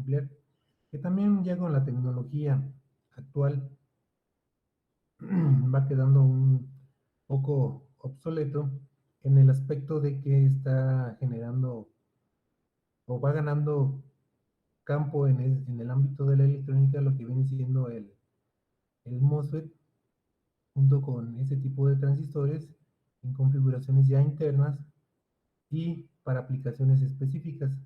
nuclear, que también ya con la tecnología actual va quedando un poco obsoleto en el aspecto de que está generando o va ganando campo en el ámbito de la electrónica, lo que viene siendo el MOSFET, junto con ese tipo de transistores en configuraciones ya internas y para aplicaciones específicas.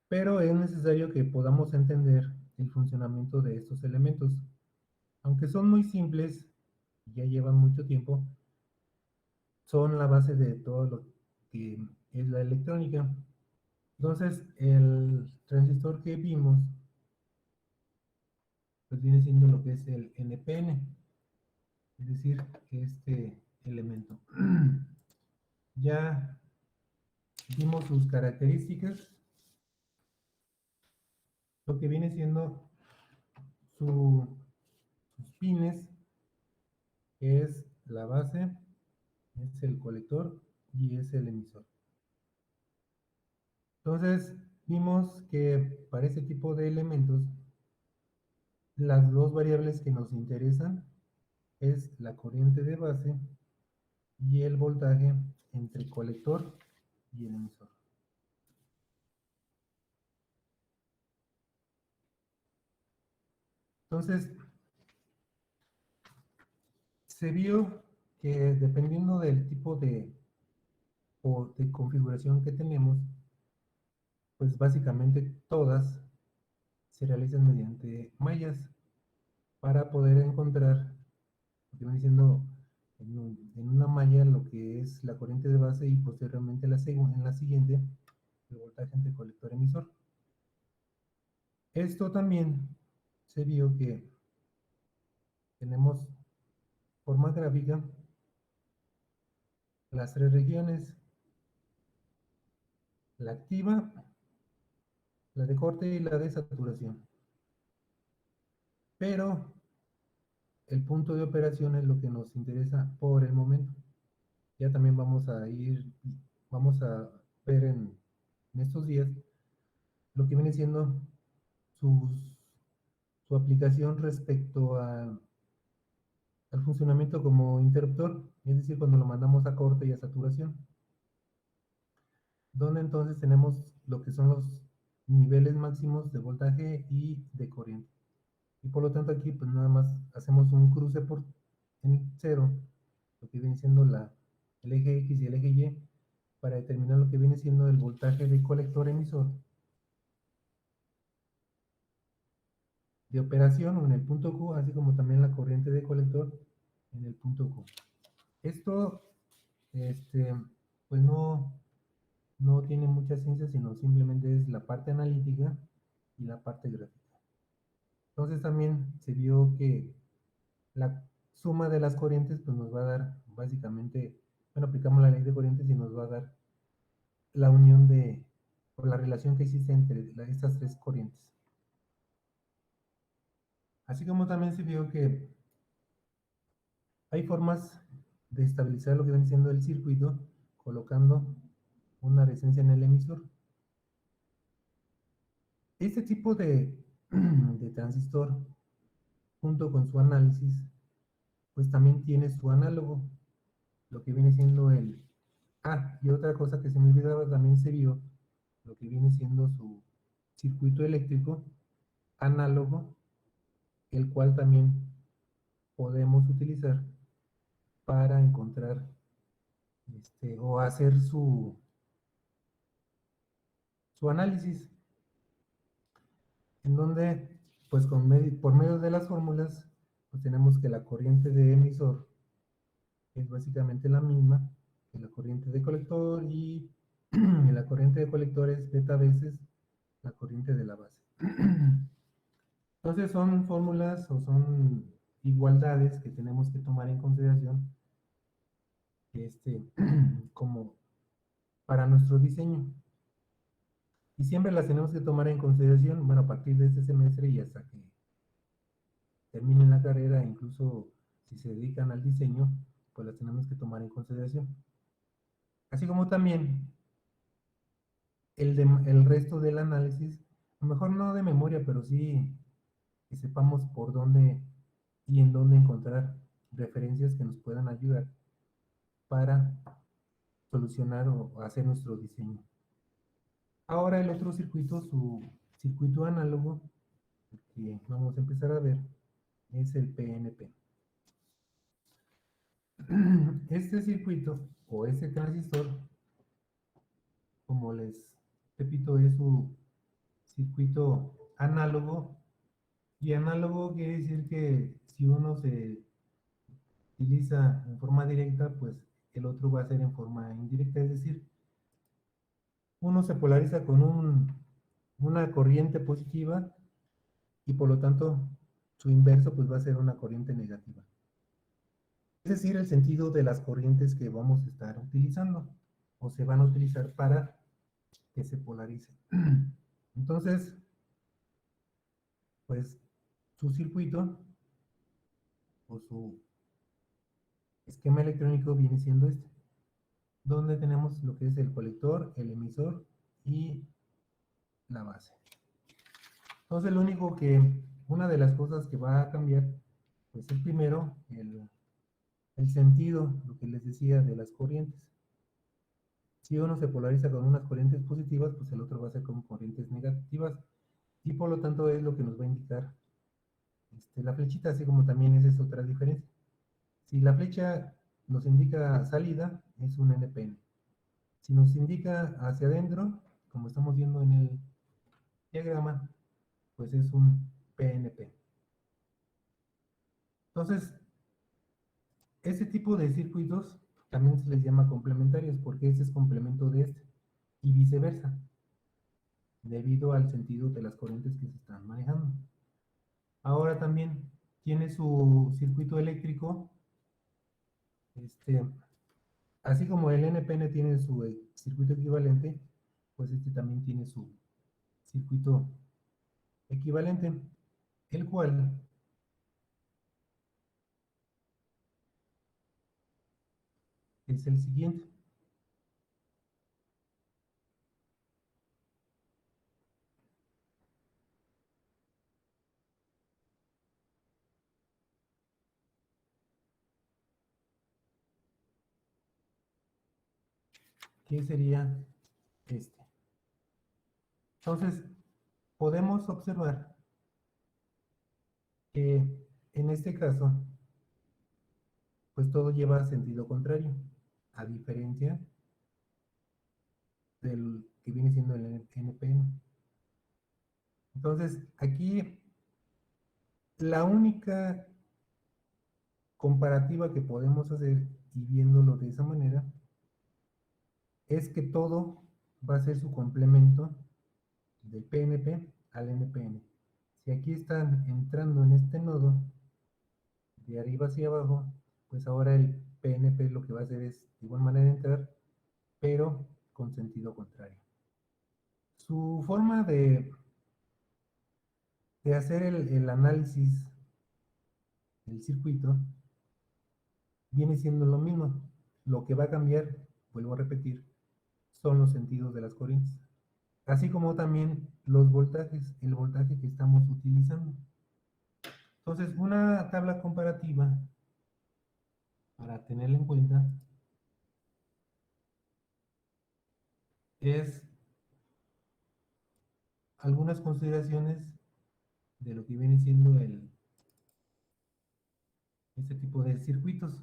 Pero es necesario que podamos entender el funcionamiento de estos elementos. Aunque son muy simples y ya llevan mucho tiempo, son la base de todo lo que es la electrónica. Entonces, el transistor que vimos, pues viene siendo lo que es el NPN, es decir, este elemento. Ya vimos sus características, lo que viene siendo sus pines, que es la base, es el colector y es el emisor. Entonces, vimos que para este tipo de elementos, las dos variables que nos interesan es la corriente de base y el voltaje entre colector y el emisor. Entonces, se vio que dependiendo del tipo de configuración que tenemos, pues básicamente todas se realizan mediante mallas para poder encontrar, lo que viene siendo en una malla lo que es la corriente de base y posteriormente en la siguiente el voltaje entre colector y emisor. Esto también se vio que tenemos forma gráfica las tres regiones, la activa, la de corte y la de saturación. Pero el punto de operación es lo que nos interesa por el momento. Ya también vamos a ver en estos días lo que viene siendo sus, su aplicación respecto al funcionamiento como interruptor, es decir, cuando lo mandamos a corte y a saturación, donde entonces tenemos lo que son los niveles máximos de voltaje y de corriente. Y por lo tanto aquí pues nada más hacemos un cruce en cero, lo que viene siendo el eje X y el eje Y, para determinar lo que viene siendo el voltaje de colector emisor de operación o en el punto Q, así como también la corriente de colector en el punto Q. Esto, pues no tiene mucha ciencia, sino simplemente es la parte analítica y la parte gráfica. Entonces también se vio que la suma de las corrientes pues nos va a dar básicamente, bueno, aplicamos la ley de corrientes y nos va a dar la unión o la relación que existe entre estas tres corrientes. Así como también se vio que hay formas de estabilizar lo que viene siendo el circuito colocando una resistencia en el emisor. Este tipo de transistor, junto con su análisis, pues también tiene su análogo, lo que viene siendo el... Ah, y otra cosa que se me olvidaba, también se vio lo que viene siendo su circuito eléctrico análogo, el cual también podemos utilizar para encontrar o hacer su análisis, en donde pues por medio de las fórmulas pues tenemos que la corriente de emisor es básicamente la misma que la corriente de colector y la corriente de colector es beta veces la corriente de la base. Entonces son fórmulas o son igualdades que tenemos que tomar en consideración como para nuestro diseño. Y siempre las tenemos que tomar en consideración, bueno, a partir de este semestre y hasta que terminen la carrera, incluso si se dedican al diseño, pues las tenemos que tomar en consideración. Así como también el resto del análisis, a lo mejor no de memoria, pero sí que sepamos por dónde y en dónde encontrar referencias que nos puedan ayudar para solucionar o hacer nuestro diseño. Ahora el otro circuito, su circuito análogo, que vamos a empezar a ver, es el PNP. Este circuito o este transistor, como les repito, es su circuito análogo. Y análogo quiere decir que si uno se utiliza en forma directa, pues el otro va a ser en forma indirecta. Es decir, uno se polariza con una corriente positiva y por lo tanto su inverso pues va a ser una corriente negativa. Es decir, el sentido de las corrientes que vamos a estar utilizando o se van a utilizar para que se polaricen. Entonces, pues su circuito o su esquema electrónico viene siendo este, donde tenemos lo que es el colector, el emisor y la base. Entonces, lo único que, una de las cosas que va a cambiar, pues es primero el sentido, lo que les decía de las corrientes. Si uno se polariza con unas corrientes positivas, pues el otro va a ser con corrientes negativas y por lo tanto es lo que nos va a indicar la flechita, así como también esa es otra diferencia. Si la flecha nos indica salida, es un NPN. Si nos indica hacia adentro, como estamos viendo en el diagrama, pues es un PNP. Entonces, este tipo de circuitos también se les llama complementarios porque este es complemento de este y viceversa, debido al sentido de las corrientes que se están manejando. Ahora también tiene su circuito eléctrico, así como el NPN tiene su circuito equivalente, pues este también tiene su circuito equivalente, el cual es el siguiente. ¿Qué sería este? Entonces, podemos observar que en este caso, pues todo lleva sentido contrario, a diferencia del que viene siendo el NPN. Entonces, aquí la única comparativa que podemos hacer y viéndolo de esa manera es que todo va a ser su complemento del PNP al NPN. Si aquí están entrando en este nodo de arriba hacia abajo, pues ahora el PNP lo que va a hacer es de igual manera entrar, pero con sentido contrario. Su forma de hacer el análisis del circuito viene siendo lo mismo. Lo que va a cambiar, vuelvo a repetir, son los sentidos de las corrientes, así como también los voltajes, el voltaje que estamos utilizando. Entonces, una tabla comparativa para tenerla en cuenta es algunas consideraciones de lo que viene siendo este tipo de circuitos.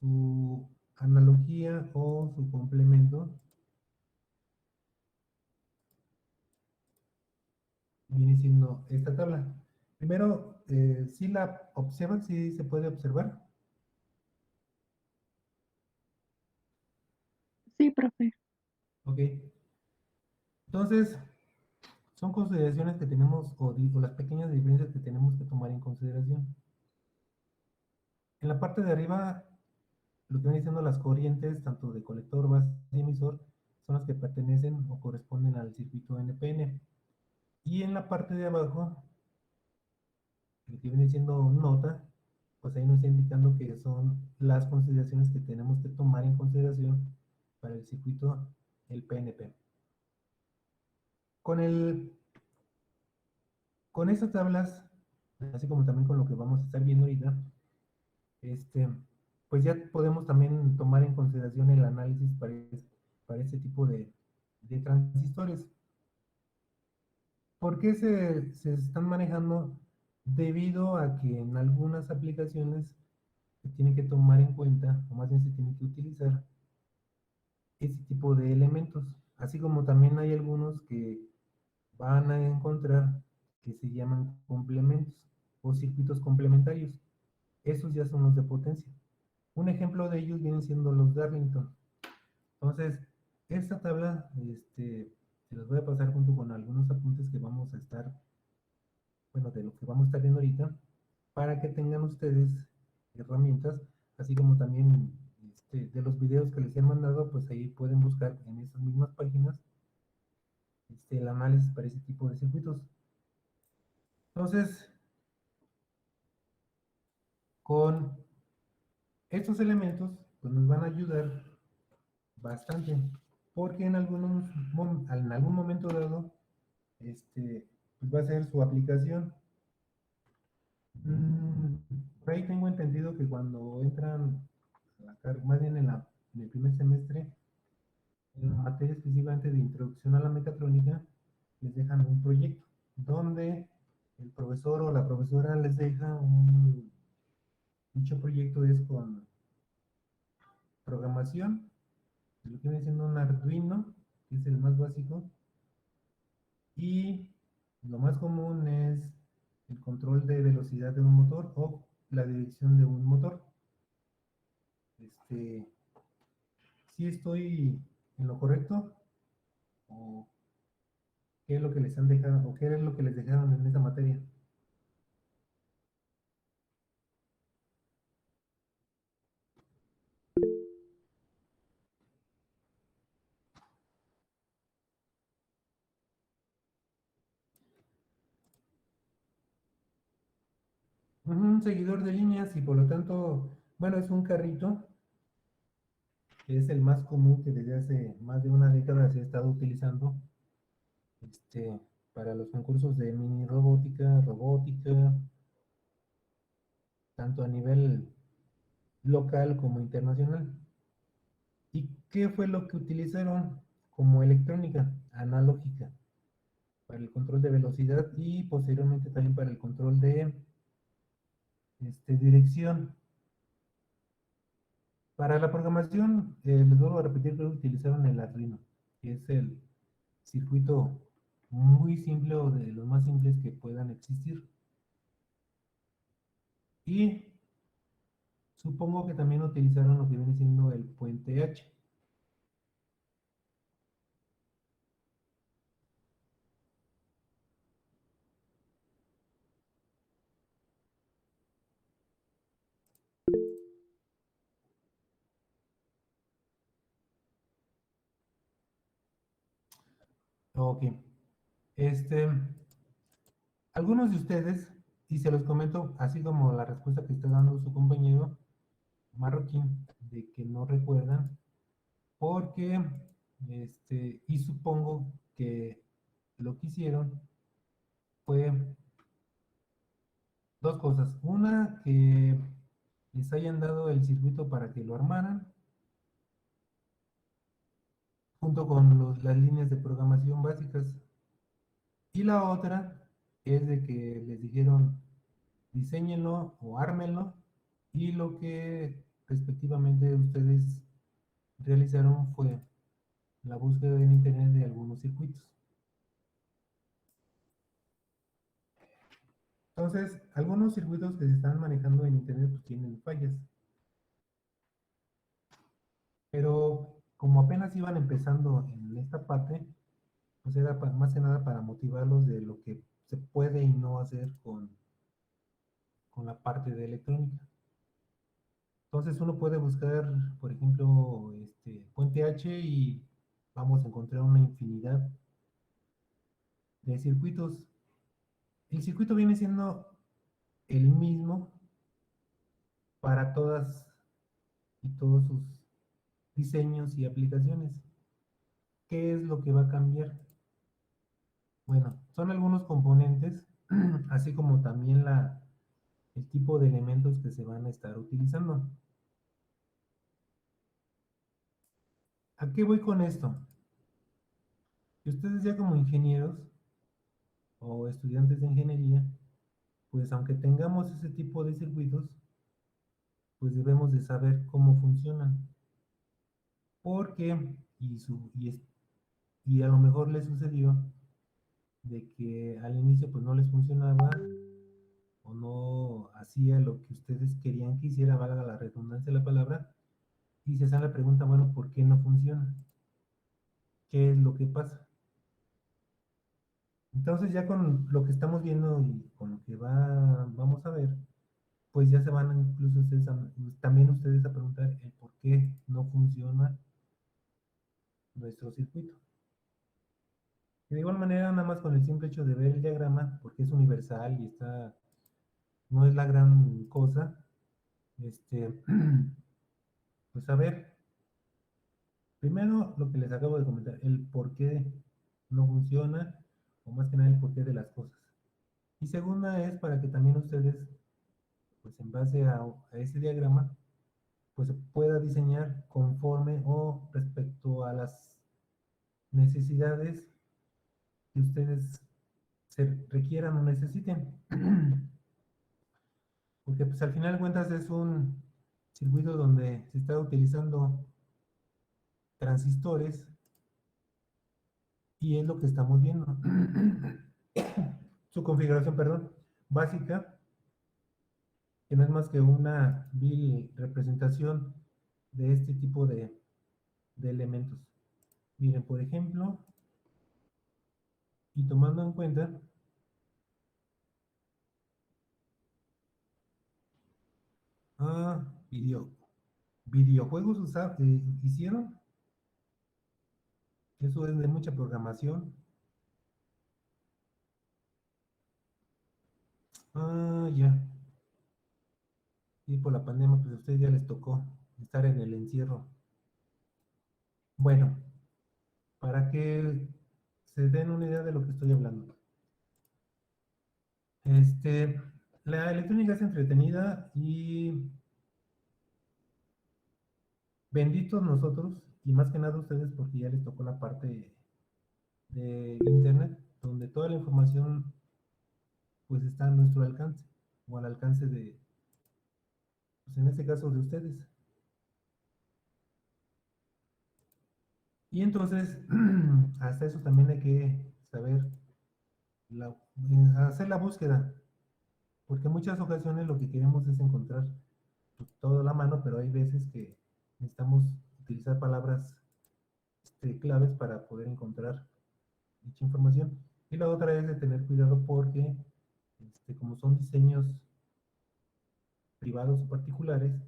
Su analogía o su complemento viene siendo esta tabla. Primero, si la observan, si se puede observar. Sí, profe. Ok. Entonces, son consideraciones que tenemos, o las pequeñas diferencias que tenemos que tomar en consideración. En la parte de arriba, lo que vienen siendo las corrientes, tanto de colector, base y emisor, son las que pertenecen o corresponden al circuito NPN. Y en la parte de abajo, lo que viene siendo nota, pues ahí nos está indicando que son las consideraciones que tenemos que tomar en consideración para el circuito, el PNP. Con el, con estas tablas, así como también con lo que vamos a estar viendo ahorita, este, pues ya podemos también tomar en consideración el análisis para este tipo de transistores. ¿Por qué se están manejando? Debido a que en algunas aplicaciones se tiene que tomar en cuenta, o más bien se tiene que utilizar ese tipo de elementos, así como también hay algunos que van a encontrar que se llaman complementos o circuitos complementarios. Esos ya son los de potencia. Un ejemplo de ellos vienen siendo los Darlington. Entonces, esta tabla se las voy a pasar junto con algunos apuntes que vamos a estar, bueno, de lo que vamos a estar viendo ahorita, para que tengan ustedes herramientas, así como también de los videos que les he mandado, pues ahí pueden buscar en esas mismas páginas el análisis para ese tipo de circuitos. Entonces, con estos elementos, pues nos van a ayudar bastante, porque en algún momento dado, pues va a ser su aplicación. Por ahí tengo entendido que cuando entran a la carga, más bien en el primer semestre, en la materia específicamente de introducción a la mecatrónica, les dejan un proyecto donde el profesor o la profesora les deja dicho proyecto es con programación, de lo que viene siendo un Arduino, que es el más básico, y lo más común es el control de velocidad de un motor o la dirección de un motor. Este, ¿Sí estoy en lo correcto? ¿O qué es lo que les han dejado? ¿O qué es lo que les dejaron en esa materia? Un seguidor de líneas y por lo tanto, bueno, es un carrito que es el más común que desde hace más de una década se ha estado utilizando este, para los concursos de mini robótica, robótica, tanto a nivel local como internacional. ¿Y qué fue lo que utilizaron como electrónica analógica para el control de velocidad y posteriormente también para el control de dirección? Para la programación, les vuelvo a repetir que utilizaron el Arduino, que es el circuito muy simple o de los más simples que puedan existir. Y supongo que también utilizaron lo que viene siendo el puente H. Ok. Este, algunos de ustedes, y se los comento así como la respuesta que está dando su compañero marroquín, de que no recuerdan, porque, y supongo que lo que hicieron fue dos cosas. Una, que les hayan dado el circuito para que lo armaran, junto con las líneas de programación básicas. Y la otra es de que les dijeron, diseñenlo o ármenlo, y lo que respectivamente ustedes realizaron fue la búsqueda en internet de algunos circuitos. Entonces, algunos circuitos que se están manejando en internet pues, tienen fallas, pero como apenas iban empezando en esta parte, pues era más que nada para motivarlos de lo que se puede y no hacer con la parte de electrónica. Entonces uno puede buscar, por ejemplo, puente H y vamos a encontrar una infinidad de circuitos. El circuito viene siendo el mismo para todas y todos sus diseños y aplicaciones. ¿Qué es lo que va a cambiar? Bueno, son algunos componentes, así como también el tipo de elementos que se van a estar utilizando. ¿A qué voy con esto? Que ustedes ya como ingenieros o estudiantes de ingeniería, pues aunque tengamos ese tipo de circuitos, pues debemos de saber cómo funcionan. Porque, y a lo mejor les sucedió de que al inicio pues no les funcionaba o no hacía lo que ustedes querían que hiciera, valga la redundancia de la palabra, y se hace la pregunta, bueno, ¿por qué no funciona? ¿Qué es lo que pasa? Entonces ya con lo que estamos viendo y con lo que vamos a ver, pues ya se van incluso ustedes también ustedes a preguntar el por qué no funciona nuestro circuito. Y de igual manera, nada más con el simple hecho de ver el diagrama, porque es universal y no es la gran cosa, este, pues a ver, primero lo que les acabo de comentar, el por qué no funciona, o más que nada el porqué de las cosas. Y segunda es para que también ustedes, pues en base a ese diagrama, pues se pueda diseñar conforme o respecto a las necesidades que ustedes se requieran o necesiten. Porque pues al final de cuentas es un circuito donde se está utilizando transistores y es lo que estamos viendo. Su configuración, perdón, básica, que no es más que una vil representación de este tipo de elementos. Miren, por ejemplo, y tomando en cuenta, ah, videojuegos hicieron, eso es de mucha programación. Ah, ya, y por la pandemia, pues a ustedes ya les tocó estar en el encierro. Bueno, para que se den una idea de lo que estoy hablando. Este, la electrónica es entretenida y benditos nosotros, y más que nada ustedes porque ya les tocó la parte de internet, donde toda la información pues está a nuestro alcance, o al alcance de, pues en este caso de ustedes. Y entonces, hasta eso también hay que saber hacer la búsqueda, porque en muchas ocasiones lo que queremos es encontrar pues, todo a la mano, pero hay veces que necesitamos utilizar palabras claves para poder encontrar dicha información. Y la otra es de tener cuidado porque, como son diseños privados o particulares,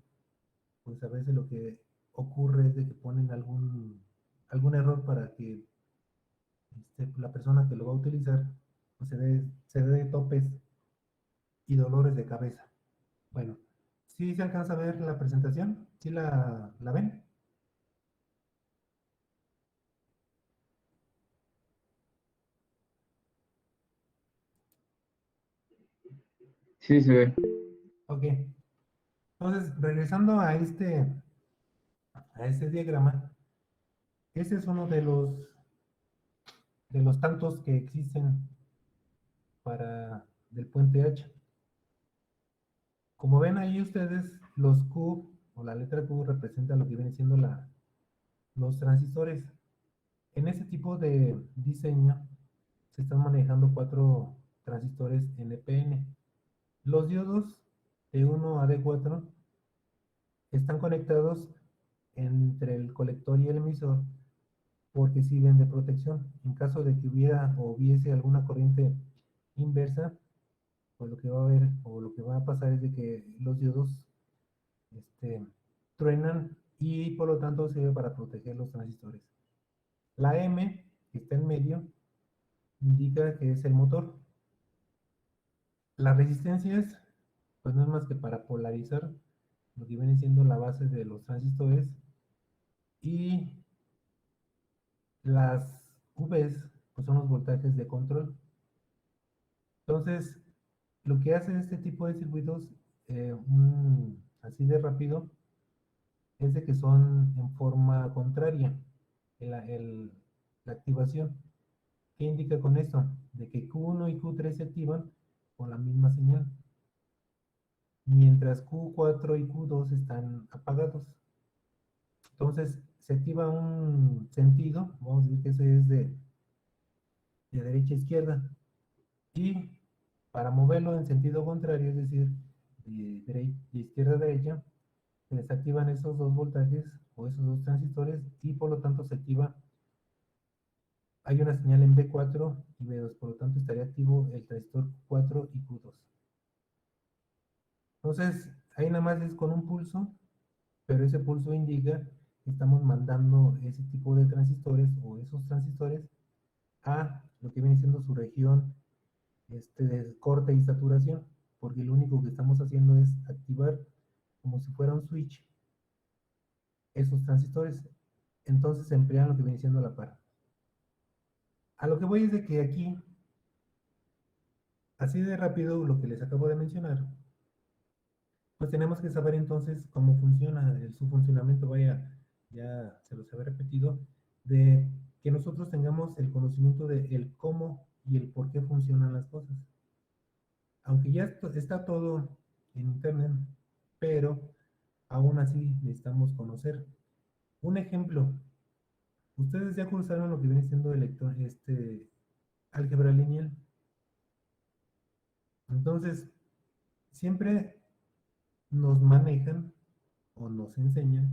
pues a veces lo que ocurre es de que ponen algún error para que la persona que lo va a utilizar pues se dé topes y dolores de cabeza. Bueno, ¿sí se alcanza a ver la presentación? ¿Sí la ven? Sí, se ve. Ok. Entonces, regresando a este diagrama, ese es uno de los tantos que existen del puente H. Como ven ahí ustedes, los Q o la letra Q representa lo que viene siendo los transistores. En ese tipo de diseño se están manejando 4 transistores NPN. Los diodos de 1 a D4 están conectados entre el colector y el emisor porque sirven de protección. En caso de que hubiese alguna corriente inversa, pues lo que va a haber o lo que va a pasar es de que los diodos este, truenan y por lo tanto sirve para proteger los transistores. La M, que está en medio, indica que es el motor. Las resistencias, pues no es más que para polarizar lo que viene siendo la base de los transistores y las Vs, pues son los voltajes de control. Entonces, lo que hace este tipo de circuitos, así de rápido, es de que son en forma contraria la activación. ¿Qué indica con esto? De que Q1 y Q3 se activan con la misma señal, mientras Q4 y Q2 están apagados. Entonces, se activa un sentido, vamos a decir que ese es de derecha a izquierda, y para moverlo en sentido contrario, es decir, de izquierda a derecha, se desactivan esos dos voltajes o esos dos transistores y por lo tanto se activa, hay una señal en B4 y B2, por lo tanto estaría activo el transistor Q4 y Q2. Entonces, ahí nada más es con un pulso, pero ese pulso indica que estamos mandando ese tipo de transistores o esos transistores a lo que viene siendo su región de corte y saturación, porque lo único que estamos haciendo es activar como si fuera un switch esos transistores. Entonces se emplean lo que viene siendo la par. A lo que voy es de que aquí, así de rápido, lo que les acabo de mencionar, pues tenemos que saber entonces cómo funciona su funcionamiento, vaya, ya se los había repetido, de que nosotros tengamos el conocimiento de el cómo y el por qué funcionan las cosas. Aunque ya está todo en internet, pero aún así necesitamos conocer. Un ejemplo, ustedes ya cursaron lo que viene siendo álgebra lineal. Entonces, siempre nos manejan o nos enseñan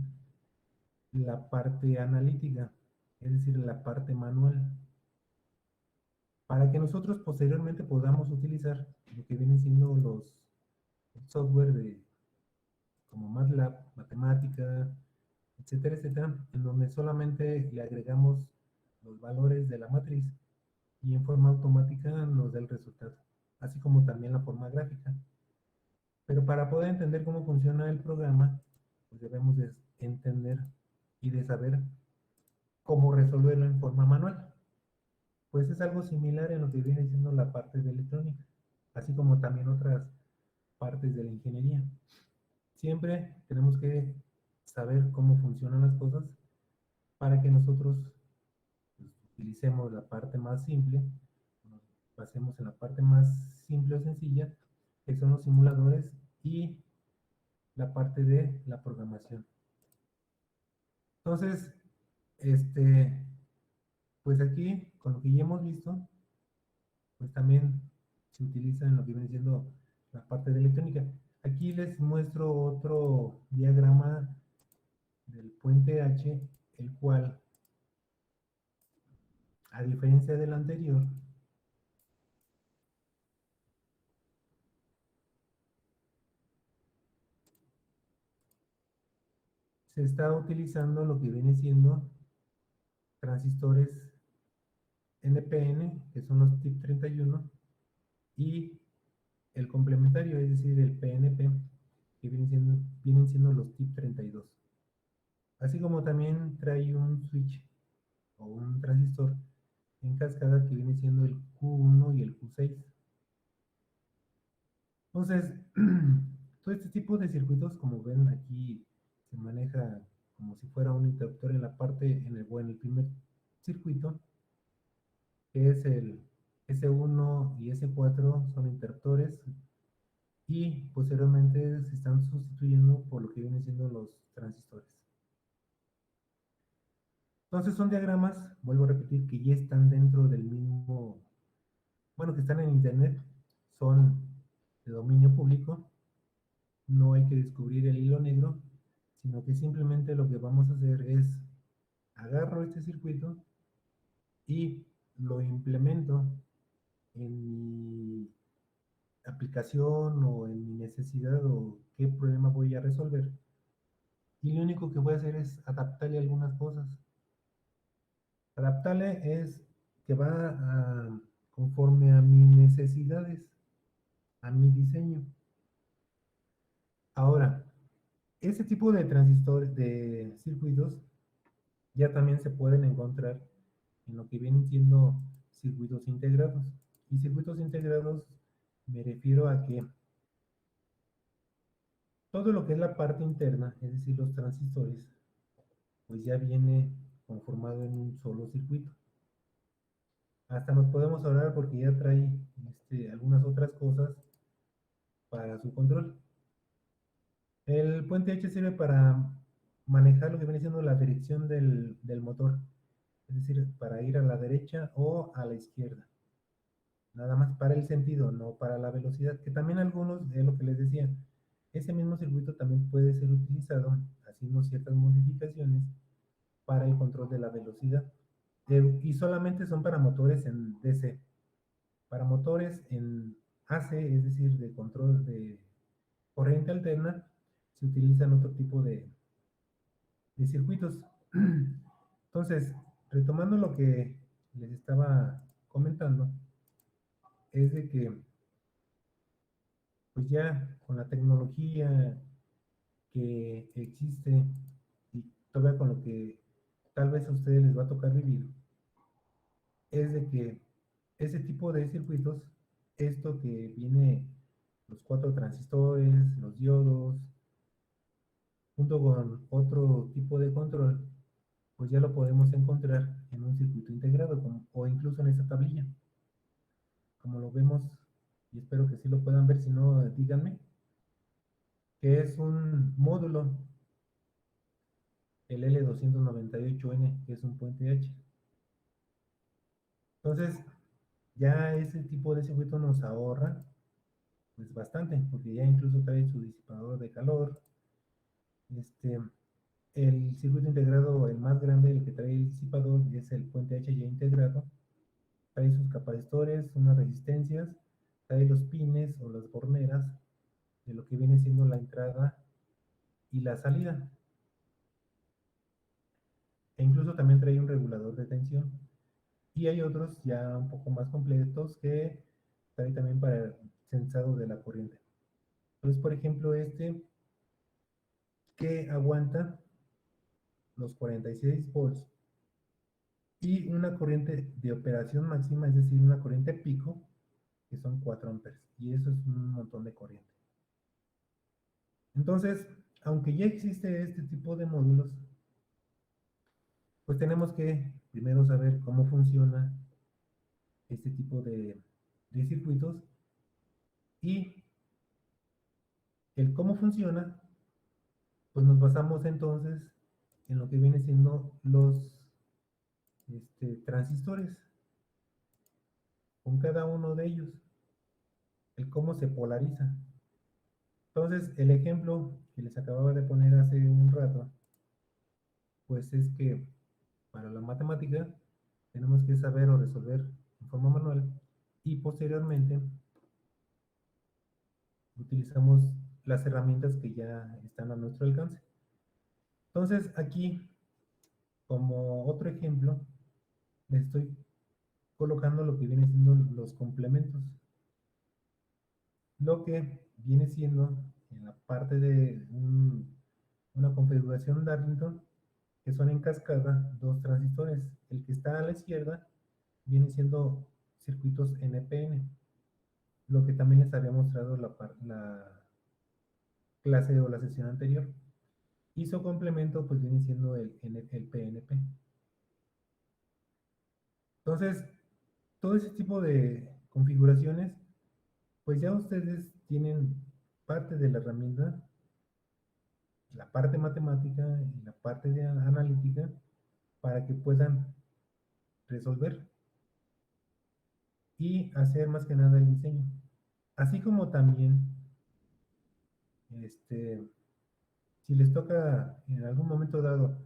la parte analítica, es decir, la parte manual, para que nosotros posteriormente podamos utilizar lo que vienen siendo los software como MATLAB, matemática, etcétera, etcétera, en donde solamente le agregamos los valores de la matriz y en forma automática nos da el resultado, así como también la forma gráfica. Pero para poder entender cómo funciona el programa, pues debemos de entender y de saber cómo resolverlo en forma manual. Pues es algo similar en lo que viene siendo la parte de electrónica, así como también otras partes de la ingeniería. Siempre tenemos que saber cómo funcionan las cosas para que nosotros pues, utilicemos la parte más simple, nos basemos en la parte más simple o sencilla, que son los simuladores y la parte de la programación. Entonces, este, pues aquí, con lo que ya hemos visto, pues también se utiliza en lo que viene siendo la parte de electrónica. Aquí les muestro otro diagrama del puente H, el cual, a diferencia del anterior, se está utilizando lo que viene siendo transistores NPN, que son los TIP 31, y el complementario, es decir, el PNP, que vienen siendo los TIP 32. Así como también trae un switch o un transistor en cascada que viene siendo el Q1 y el Q6. Entonces, todo este tipo de circuitos, como ven aquí, se maneja como si fuera un interruptor en la parte, en el primer circuito, que es el S1 y S4 son interruptores y posteriormente se están sustituyendo por lo que vienen siendo los transistores. Entonces son diagramas, vuelvo a repetir, que ya están dentro del mismo, bueno, que están en internet, son de dominio público, no hay que descubrir el hilo negro, sino que simplemente lo que vamos a hacer es agarro este circuito y lo implemento en mi aplicación o en mi necesidad o qué problema voy a resolver. Y lo único que voy a hacer es adaptarle algunas cosas. Adaptarle es que va conforme a mis necesidades, a mi diseño. Ahora, ese tipo de transistores, de circuitos, ya también se pueden encontrar en lo que vienen siendo circuitos integrados. Y circuitos integrados me refiero a que todo lo que es la parte interna, es decir, los transistores, pues ya viene conformado en un solo circuito. Hasta nos podemos ahorrar porque ya trae algunas otras cosas para su control. El puente H sirve para manejar lo que viene siendo la dirección del motor, es decir, para ir a la derecha o a la izquierda. Nada más para el sentido, no para la velocidad, que también algunos, es lo que les decía, ese mismo circuito también puede ser utilizado haciendo ciertas modificaciones para el control de la velocidad. Y solamente son para motores en DC. Para motores en AC, es decir, de control de corriente alterna, se utilizan otro tipo de circuitos. Entonces, retomando lo que les estaba comentando, es de que pues ya con la tecnología que existe y todavía con lo que tal vez a ustedes les va a tocar vivir, es de que ese tipo de circuitos, esto que viene los cuatro transistores, los diodos, junto con otro tipo de control, pues ya lo podemos encontrar en un circuito integrado o incluso en esa tablilla, como lo vemos, y espero que sí lo puedan ver, si no, díganme, que es un módulo, el L298N, que es un puente H. Entonces, ya ese tipo de circuito nos ahorra pues bastante, porque ya incluso trae su disipador de calor. El circuito integrado, el más grande, el que trae el disipador, es el puente H ya integrado. Trae sus capacitores, unas resistencias, trae los pines o las borneras de lo que viene siendo la entrada y la salida. E incluso también trae un regulador de tensión. Y hay otros ya un poco más completos que trae también para el sensado de la corriente. Entonces, por ejemplo, que aguanta los 46 volts y una corriente de operación máxima, es decir, una corriente pico, que son 4 amperes. Y eso es un montón de corriente. Entonces, aunque ya existe este tipo de módulos, pues tenemos que primero saber cómo funciona este tipo de circuitos y el cómo funciona, pues nos basamos entonces en lo que viene siendo los transistores, con cada uno de ellos, el cómo se polariza. Entonces, el ejemplo que les acababa de poner hace un rato, pues es que para la matemática tenemos que saber o resolver en forma manual y posteriormente utilizamos las herramientas que ya están a nuestro alcance. Entonces, aquí, como otro ejemplo, les estoy colocando lo que viene siendo los complementos. Lo que viene siendo en la parte de una configuración Darlington, que son en cascada dos transistores. El que está a la izquierda viene siendo circuitos NPN, lo que también les había mostrado la clase o la sesión anterior. Y su complemento pues viene siendo el PNP. Entonces, todo ese tipo de configuraciones, pues ya ustedes tienen parte de la herramienta, la parte matemática y la parte de analítica para que puedan resolver y hacer más que nada el diseño. Así como también, si les toca en algún momento dado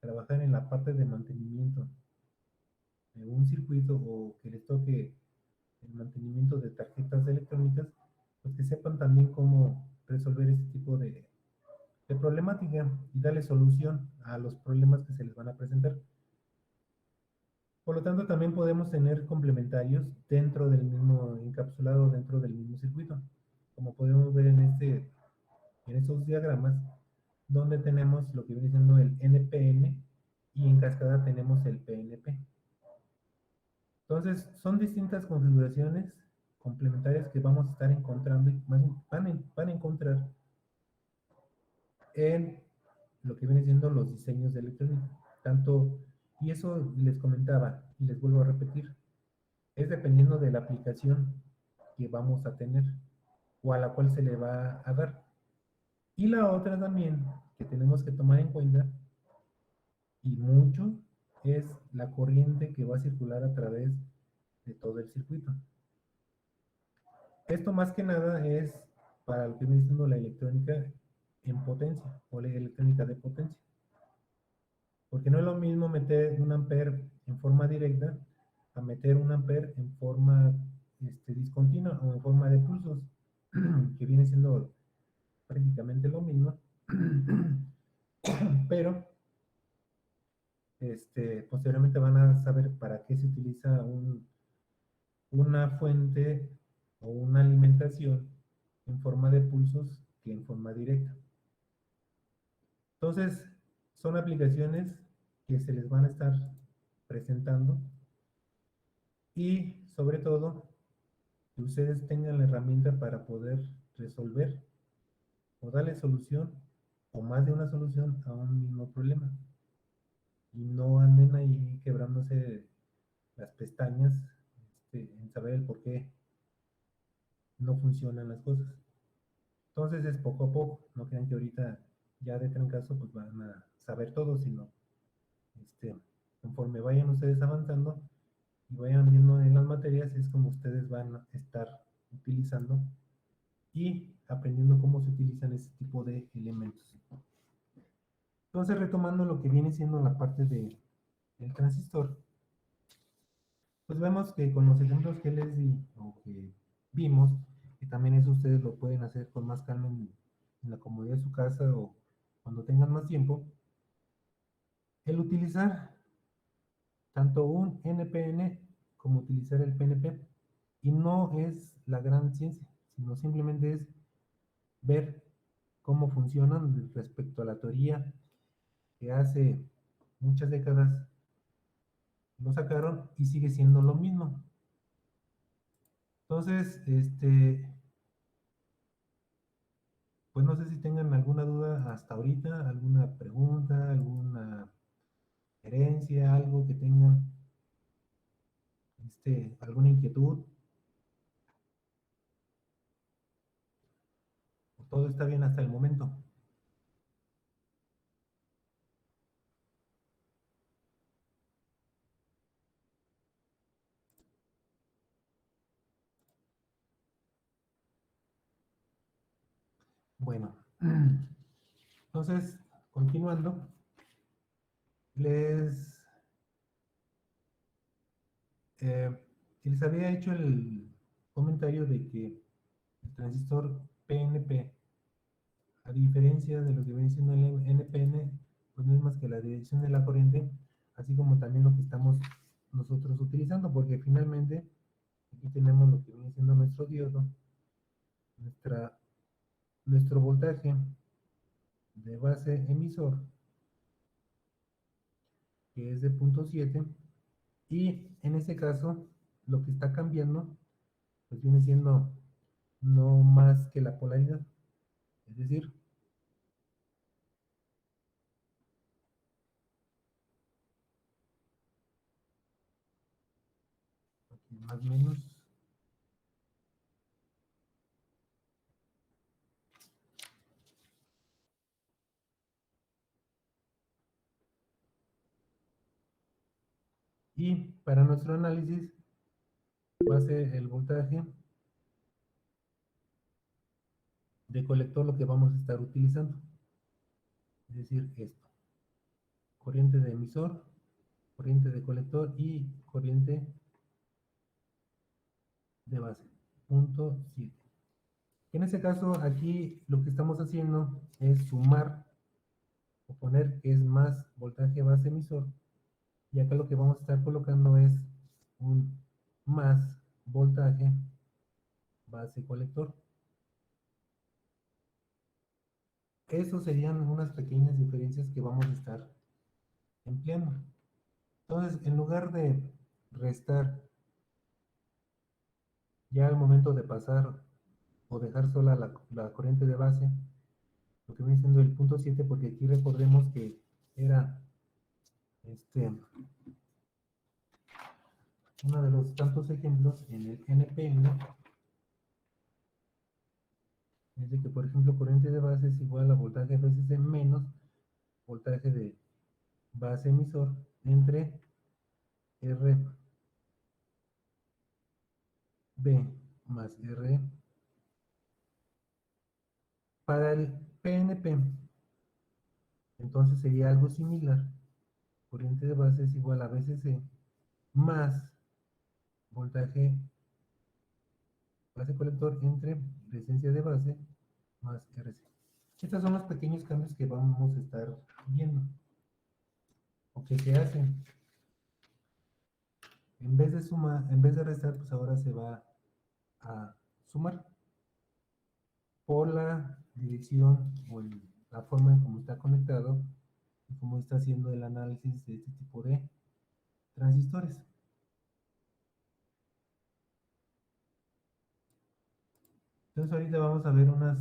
trabajar en la parte de mantenimiento de un circuito o que les toque el mantenimiento de tarjetas electrónicas, pues que sepan también cómo resolver ese tipo de problemática y darle solución a los problemas que se les van a presentar. Por lo tanto, también podemos tener complementarios dentro del mismo encapsulado, dentro del mismo circuito. Como podemos ver en estos diagramas, donde tenemos lo que viene siendo el NPN y en cascada tenemos el PNP. Entonces, son distintas configuraciones complementarias que vamos a estar encontrando y van a encontrar en lo que viene siendo los diseños de electrónica. Tanto, y eso les comentaba y les vuelvo a repetir, es dependiendo de la aplicación que vamos a tener o a la cual se le va a dar. Y la otra también que tenemos que tomar en cuenta, y mucho, es la corriente que va a circular a través de todo el circuito. Esto más que nada es para lo que viene siendo la electrónica en potencia o la electrónica de potencia. Porque no es lo mismo meter un amper en forma directa a meter un amper en forma discontinua o en forma de pulsos, que viene siendo prácticamente lo mismo, pero posteriormente van a saber para qué se utiliza una fuente o una alimentación en forma de pulsos que en forma directa. Entonces, son aplicaciones que se les van a estar presentando y sobre todo que ustedes tengan la herramienta para poder resolver o darle solución o más de una solución a un mismo problema y no anden ahí quebrándose las pestañas en saber el por qué no funcionan las cosas. Entonces es poco a poco, no crean que ahorita ya de trancazo pues van a saber todo, sino este, conforme vayan ustedes avanzando y vayan viendo en las materias, es como ustedes van a estar utilizando y aprendiendo cómo se utilizan ese tipo de elementos. Entonces, retomando lo que viene siendo la parte del transistor, pues vemos que con los ejemplos que les di o que vimos, que también eso ustedes lo pueden hacer con más calma en la comodidad de su casa o cuando tengan más tiempo, el utilizar tanto un NPN como utilizar el PNP. Y no es la gran ciencia, sino simplemente es ver cómo funcionan respecto a la teoría que hace muchas décadas lo sacaron y sigue siendo lo mismo. Entonces, pues no sé si tengan alguna duda hasta ahorita, alguna pregunta, alguna herencia, algo que tengan, alguna inquietud. Todo está bien hasta el momento. Bueno, entonces, continuando, les, eh, les había hecho el comentario de que el transistor PNP, a diferencia de lo que viene siendo el NPN, pues no es más que la dirección de la corriente, así como también lo que estamos nosotros utilizando, porque finalmente aquí tenemos lo que viene siendo nuestro diodo, nuestra, nuestro voltaje de base emisor, que es de 0.7, y en ese caso lo que está cambiando pues viene siendo no más que la polaridad, es decir, aquí más o menos, y para nuestro análisis va a ser el voltaje de colector lo que vamos a estar utilizando, es decir, esto, corriente de emisor, corriente de colector y corriente de base, 0.7. En este caso, aquí lo que estamos haciendo es sumar o poner que es más voltaje base emisor, y acá lo que vamos a estar colocando es un más voltaje base colector. Esos serían unas pequeñas diferencias que vamos a estar empleando. Entonces, en lugar de restar Ya al momento de pasar o dejar sola la corriente de base, lo que viene siendo el punto 7, porque aquí recordemos que era uno de los tantos ejemplos en el NPN, es de que, por ejemplo, corriente de base es igual a voltaje RCC menos voltaje de base emisor entre RB más RE. Para el PNP, entonces sería algo similar. Corriente de base es igual a VCC más voltaje base colector entre resistencia de base más RC. Estos son los pequeños cambios que vamos a estar viendo o que se hacen. En vez de sumar, en vez de restar, pues ahora se va a sumar por la dirección o la forma en cómo está conectado y cómo está haciendo el análisis de este tipo de transistores. Entonces ahorita vamos a ver unas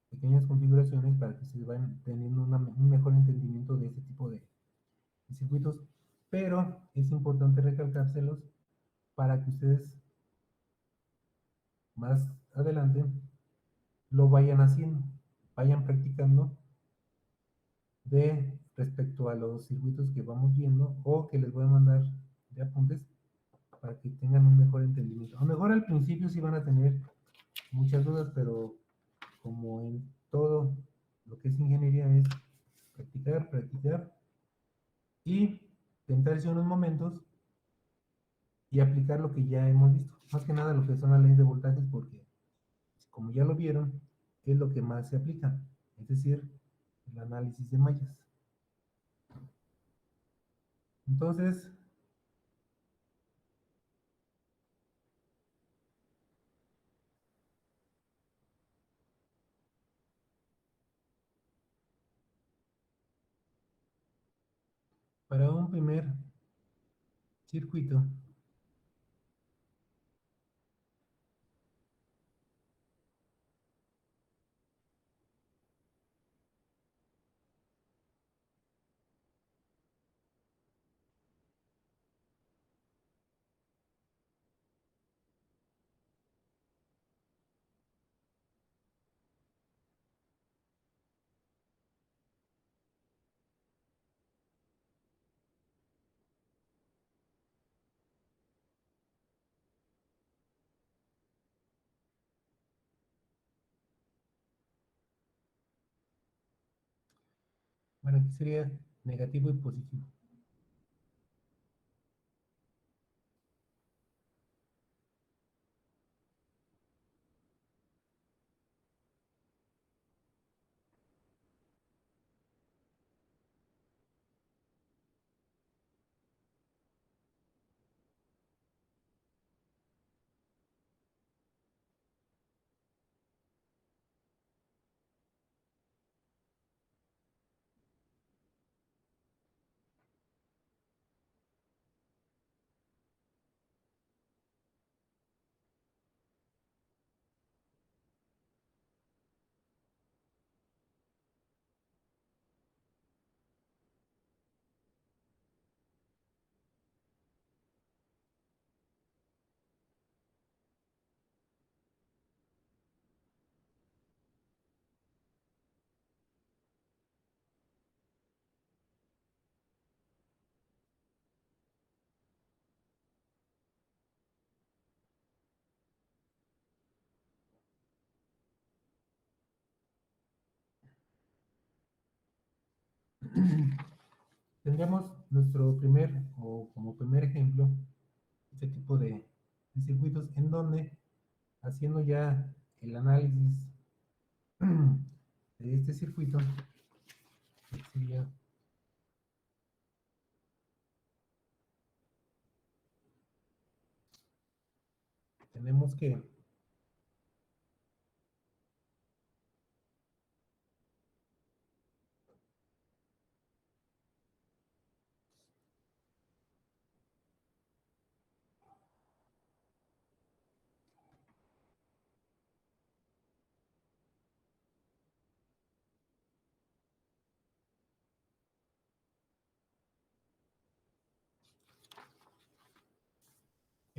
pequeñas configuraciones para que se vayan teniendo un mejor entendimiento de este tipo de circuitos, pero es importante recalcárselos para que ustedes más adelante lo vayan haciendo, vayan practicando de respecto a los circuitos que vamos viendo o que les voy a mandar de apuntes para que tengan un mejor entendimiento. A lo mejor al principio sí van a tener muchas dudas, pero como en todo lo que es ingeniería es practicar, practicar y tentarse unos momentos y aplicar lo que ya hemos visto. Más que nada lo que son las leyes de voltajes, porque como ya lo vieron, es lo que más se aplica, es decir, el análisis de mallas. Entonces, para un primer circuito, bueno, aquí sería negativo y positivo. Tendríamos nuestro primer, o como primer ejemplo, este tipo de circuitos en donde, haciendo ya el análisis de este circuito, sería, tenemos que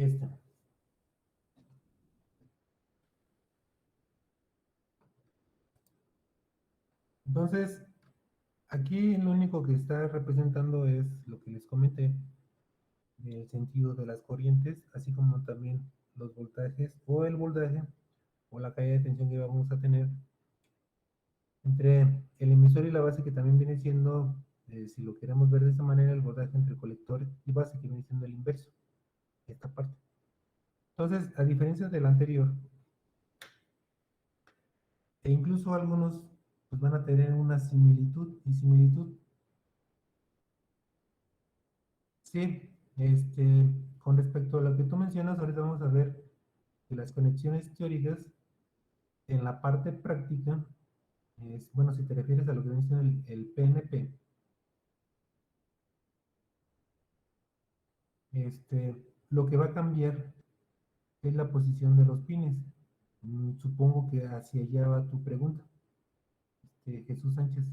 esta. Entonces, aquí lo único que está representando es lo que les comenté, el sentido de las corrientes, así como también los voltajes o el voltaje o la caída de tensión que vamos a tener entre el emisor y la base, que también viene siendo, si lo queremos ver de esta manera, el voltaje entre colector y base, que viene siendo el inverso, esta parte. Entonces, a diferencia del anterior, e incluso algunos pues, van a tener una similitud y similitud. Sí, con respecto a lo que tú mencionas, ahorita vamos a ver que las conexiones teóricas en la parte práctica, bueno, si te refieres a lo que viene siendo el PNP, lo que va a cambiar es la posición de los pines. Supongo que hacia allá va tu pregunta, Jesús Sánchez.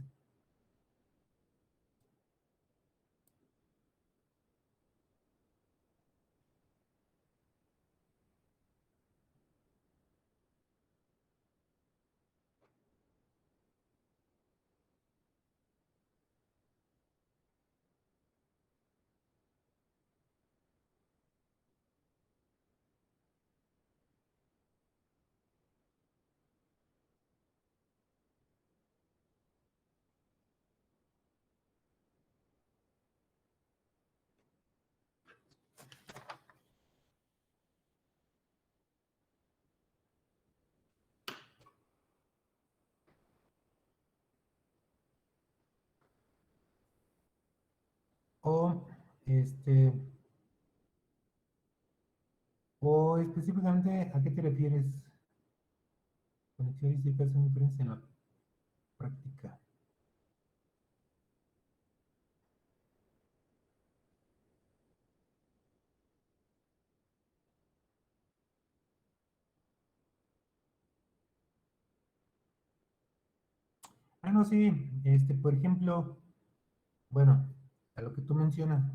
O, este, o específicamente, ¿a qué te refieres? Conexiones y hacen diferencia en la práctica. Ah, no, sí, por ejemplo, bueno, a lo que tú mencionas,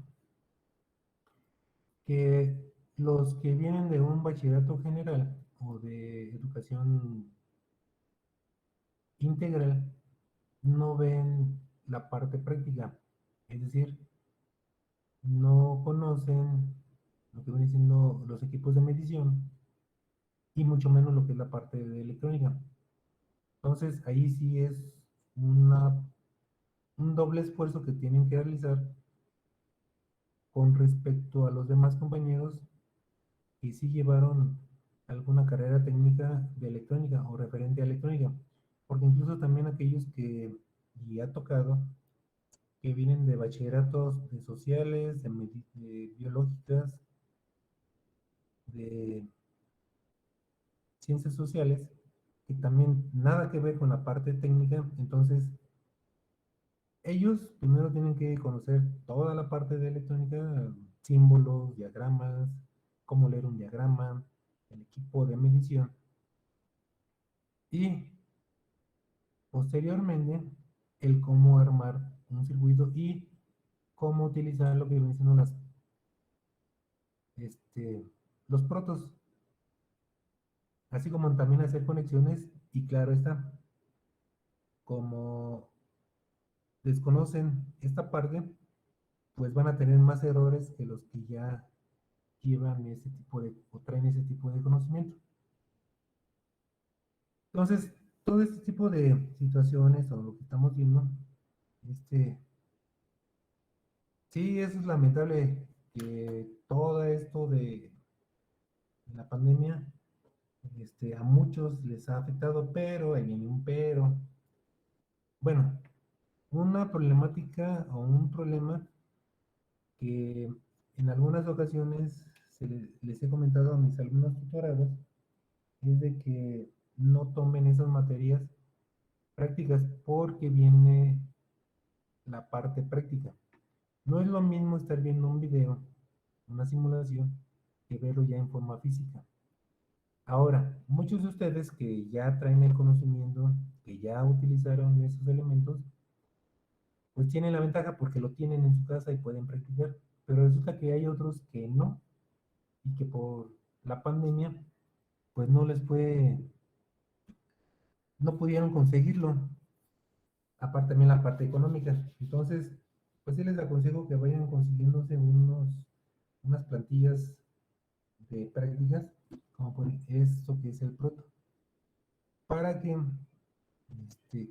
que los que vienen de un bachillerato general o de educación integral no ven la parte práctica, es decir, no conocen lo que vienen siendo los equipos de medición y mucho menos lo que es la parte de electrónica. Entonces, ahí sí es una, un doble esfuerzo que tienen que realizar con respecto a los demás compañeros que sí llevaron alguna carrera técnica de electrónica o referente a electrónica, porque incluso también aquellos que, y ha tocado, que vienen de bachilleratos de sociales, de biológicas, de ciencias sociales, que también nada que ver con la parte técnica, entonces ellos primero tienen que conocer toda la parte de electrónica, símbolos, diagramas, cómo leer un diagrama, el equipo de medición, y posteriormente el cómo armar un circuito y cómo utilizar lo que vienen siendo los protos, así como también hacer conexiones y claro está, como desconocen esta parte, pues van a tener más errores que los que ya llevan ese tipo de, o traen ese tipo de conocimiento. Entonces, todo este tipo de situaciones o lo que estamos viendo, este, sí, es lamentable que todo esto de la pandemia, a muchos les ha afectado, pero ahí viene un pero. Bueno, una problemática o un problema que en algunas ocasiones les he comentado a mis alumnos tutorados es de que no tomen esas materias prácticas porque viene la parte práctica. No es lo mismo estar viendo un video, una simulación, que verlo ya en forma física. Ahora, muchos de ustedes que ya traen el conocimiento, que ya utilizaron esos elementos, pues tienen la ventaja porque lo tienen en su casa y pueden practicar. Pero resulta que hay otros que no. y que por la pandemia, pues no pudieron conseguirlo, aparte también la parte económica. Entonces, pues sí les aconsejo que vayan consiguiéndose unas plantillas de prácticas, como por esto que es el proto, para que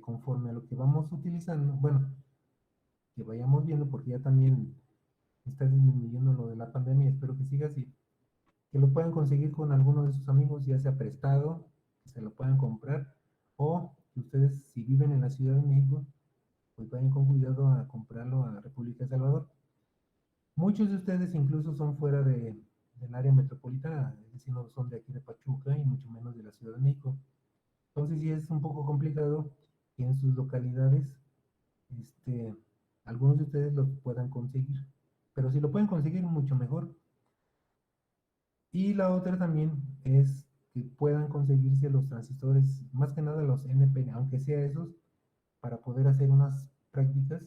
conforme a lo que vamos utilizando, bueno, que vayamos viendo, porque ya también está disminuyendo lo de la pandemia, espero que siga así, que lo puedan conseguir con alguno de sus amigos, ya sea prestado, que se lo puedan comprar, o que ustedes, si viven en la Ciudad de México, pues vayan con cuidado a comprarlo a República de Salvador. Muchos de ustedes incluso son fuera del área metropolitana, es decir, no son de aquí de Pachuca y mucho menos de la Ciudad de México. Entonces sí es un poco complicado que en sus localidades este, algunos de ustedes lo puedan conseguir. Pero si lo pueden conseguir, mucho mejor. Y la otra también es que puedan conseguirse los transistores, más que nada los NPN, aunque sea esos, para poder hacer unas prácticas.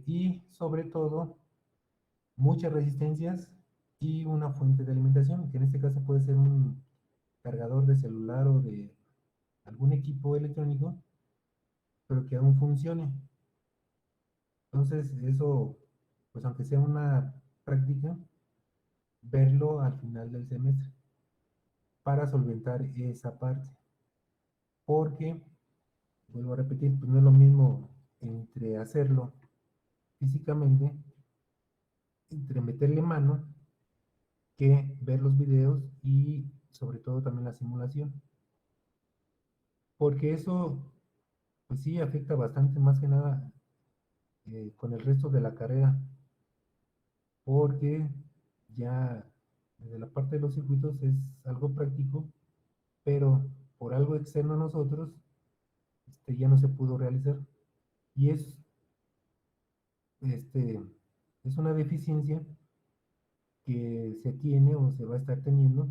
Y sobre todo, muchas resistencias y una fuente de alimentación, que en este caso puede ser un cargador de celular o de algún equipo electrónico, pero que aún funcione. Entonces, eso, pues aunque sea una práctica, verlo al final del semestre para solventar esa parte. Porque, vuelvo a repetir, pues no es lo mismo entre hacerlo físicamente, entre meterle mano, que ver los videos y sobre todo también la simulación. Porque eso, pues sí, afecta bastante más que nada con el resto de la carrera. Porque ya desde la parte de los circuitos es algo práctico, pero por algo externo a nosotros ya no se pudo realizar. Y este, es una deficiencia que se tiene o se va a estar teniendo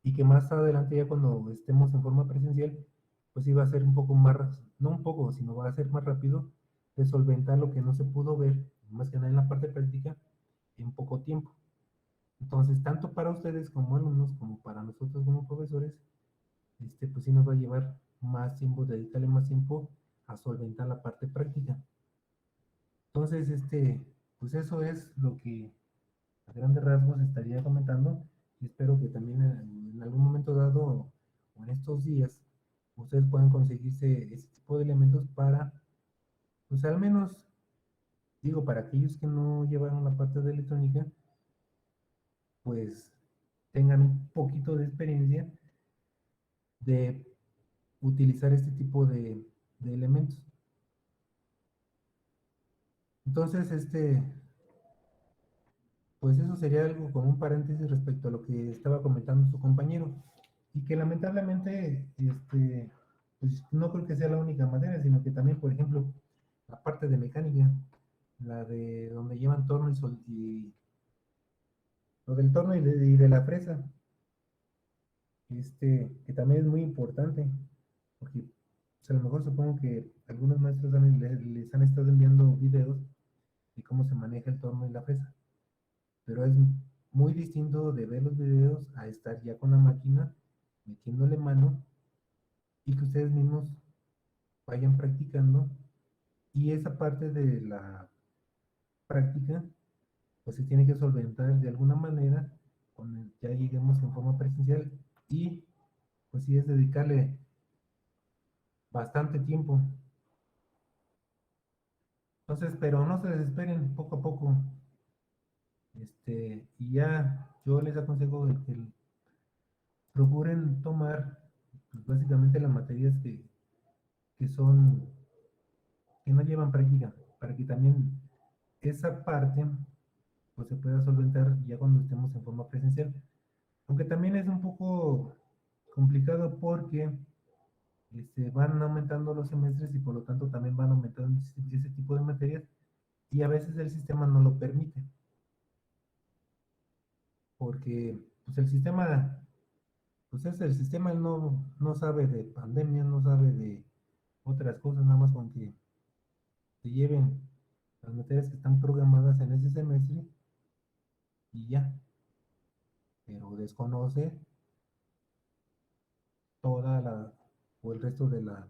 y que más adelante ya cuando estemos en forma presencial, pues iba a ser un poco más, no un poco, sino va a ser más rápido de solventar lo que no se pudo ver, más que nada en la parte práctica, en poco tiempo. Entonces, tanto para ustedes como alumnos, como para nosotros como profesores, pues sí nos va a llevar más tiempo, dedicarle más tiempo a solventar la parte práctica. Entonces, pues eso es lo que a grandes rasgos estaría comentando y espero que también en algún momento dado o en estos días ustedes puedan conseguirse ese tipo de elementos para, pues al menos, digo, para aquellos que no llevaron la parte de electrónica, pues tengan un poquito de experiencia de utilizar este tipo de elementos. Entonces, pues eso sería algo como un paréntesis respecto a lo que estaba comentando su compañero. Y que lamentablemente, pues no creo que sea la única manera, sino que también, por ejemplo, la parte de mecánica, la de donde llevan torno y lo del torno y de la fresa, que también es muy importante, porque pues, a lo mejor supongo que algunos maestros les han estado enviando videos de cómo se maneja el torno y la fresa, pero es muy distinto de ver los videos a estar ya con la máquina, metiéndole mano y que ustedes mismos vayan practicando y esa parte de la práctica pues se tiene que solventar de alguna manera cuando ya lleguemos en forma presencial y pues sí es dedicarle bastante tiempo. Entonces, pero no se desesperen poco a poco. Y ya yo les aconsejo que procuren tomar pues, básicamente las materias que son, que no llevan práctica, para que también esa parte pues se pueda solventar ya cuando estemos en forma presencial. Aunque también es un poco complicado porque van aumentando los semestres y por lo tanto también van aumentando ese tipo de materias y a veces el sistema no lo permite porque pues el sistema, pues es el sistema, él no sabe de pandemia, no sabe de otras cosas, nada más con que se lleven las materias que están programadas en ese semestre y ya. pero desconoce toda la, o el resto de la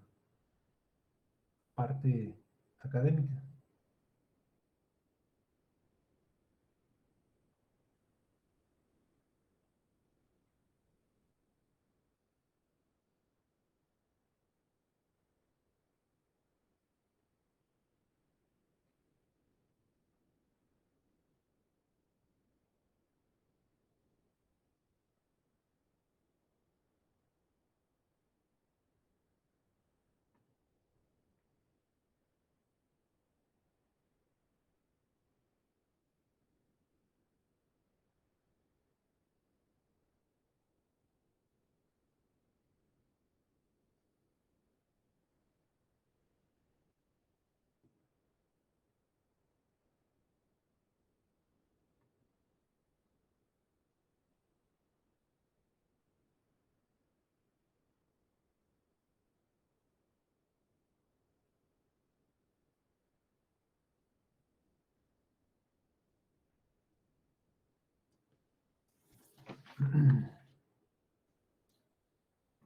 parte académica.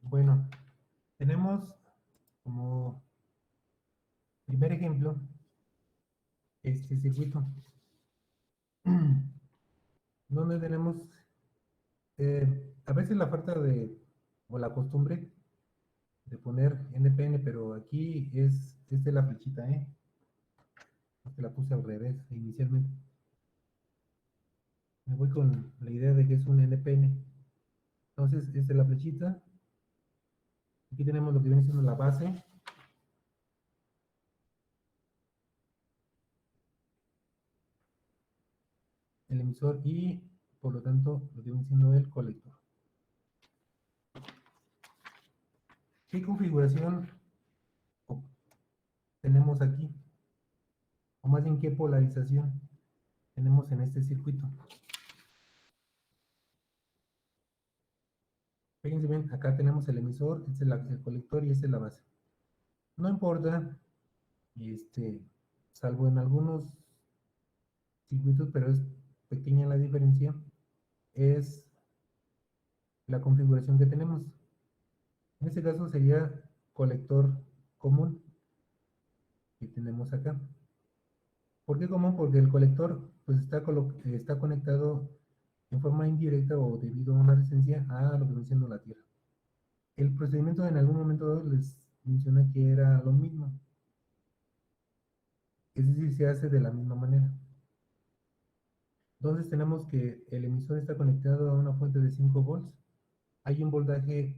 Bueno, tenemos como primer ejemplo este circuito, donde tenemos a veces la falta de, o la costumbre de poner NPN, pero aquí es de la flechita, ¿eh? Te la puse al revés inicialmente. Me voy con la idea de que es un NPN. Entonces, es de la flechita. Aquí tenemos lo que viene siendo la base. El emisor y, por lo tanto, lo que viene siendo el colector. ¿Qué configuración tenemos aquí? O más bien, ¿qué polarización tenemos en este circuito? Fíjense bien, acá tenemos el emisor, este es el colector y este es la base. No importa, salvo en algunos circuitos, pero es pequeña la diferencia, es la configuración que tenemos. En este caso sería colector común que tenemos acá. ¿Por qué común? Porque el colector pues está conectado en forma indirecta o debido a una resistencia a lo que viene siendo la Tierra. El procedimiento en algún momento les menciona que era lo mismo. Es decir, se hace de la misma manera. Entonces tenemos que el emisor está conectado a una fuente de 5 volts. Hay un voltaje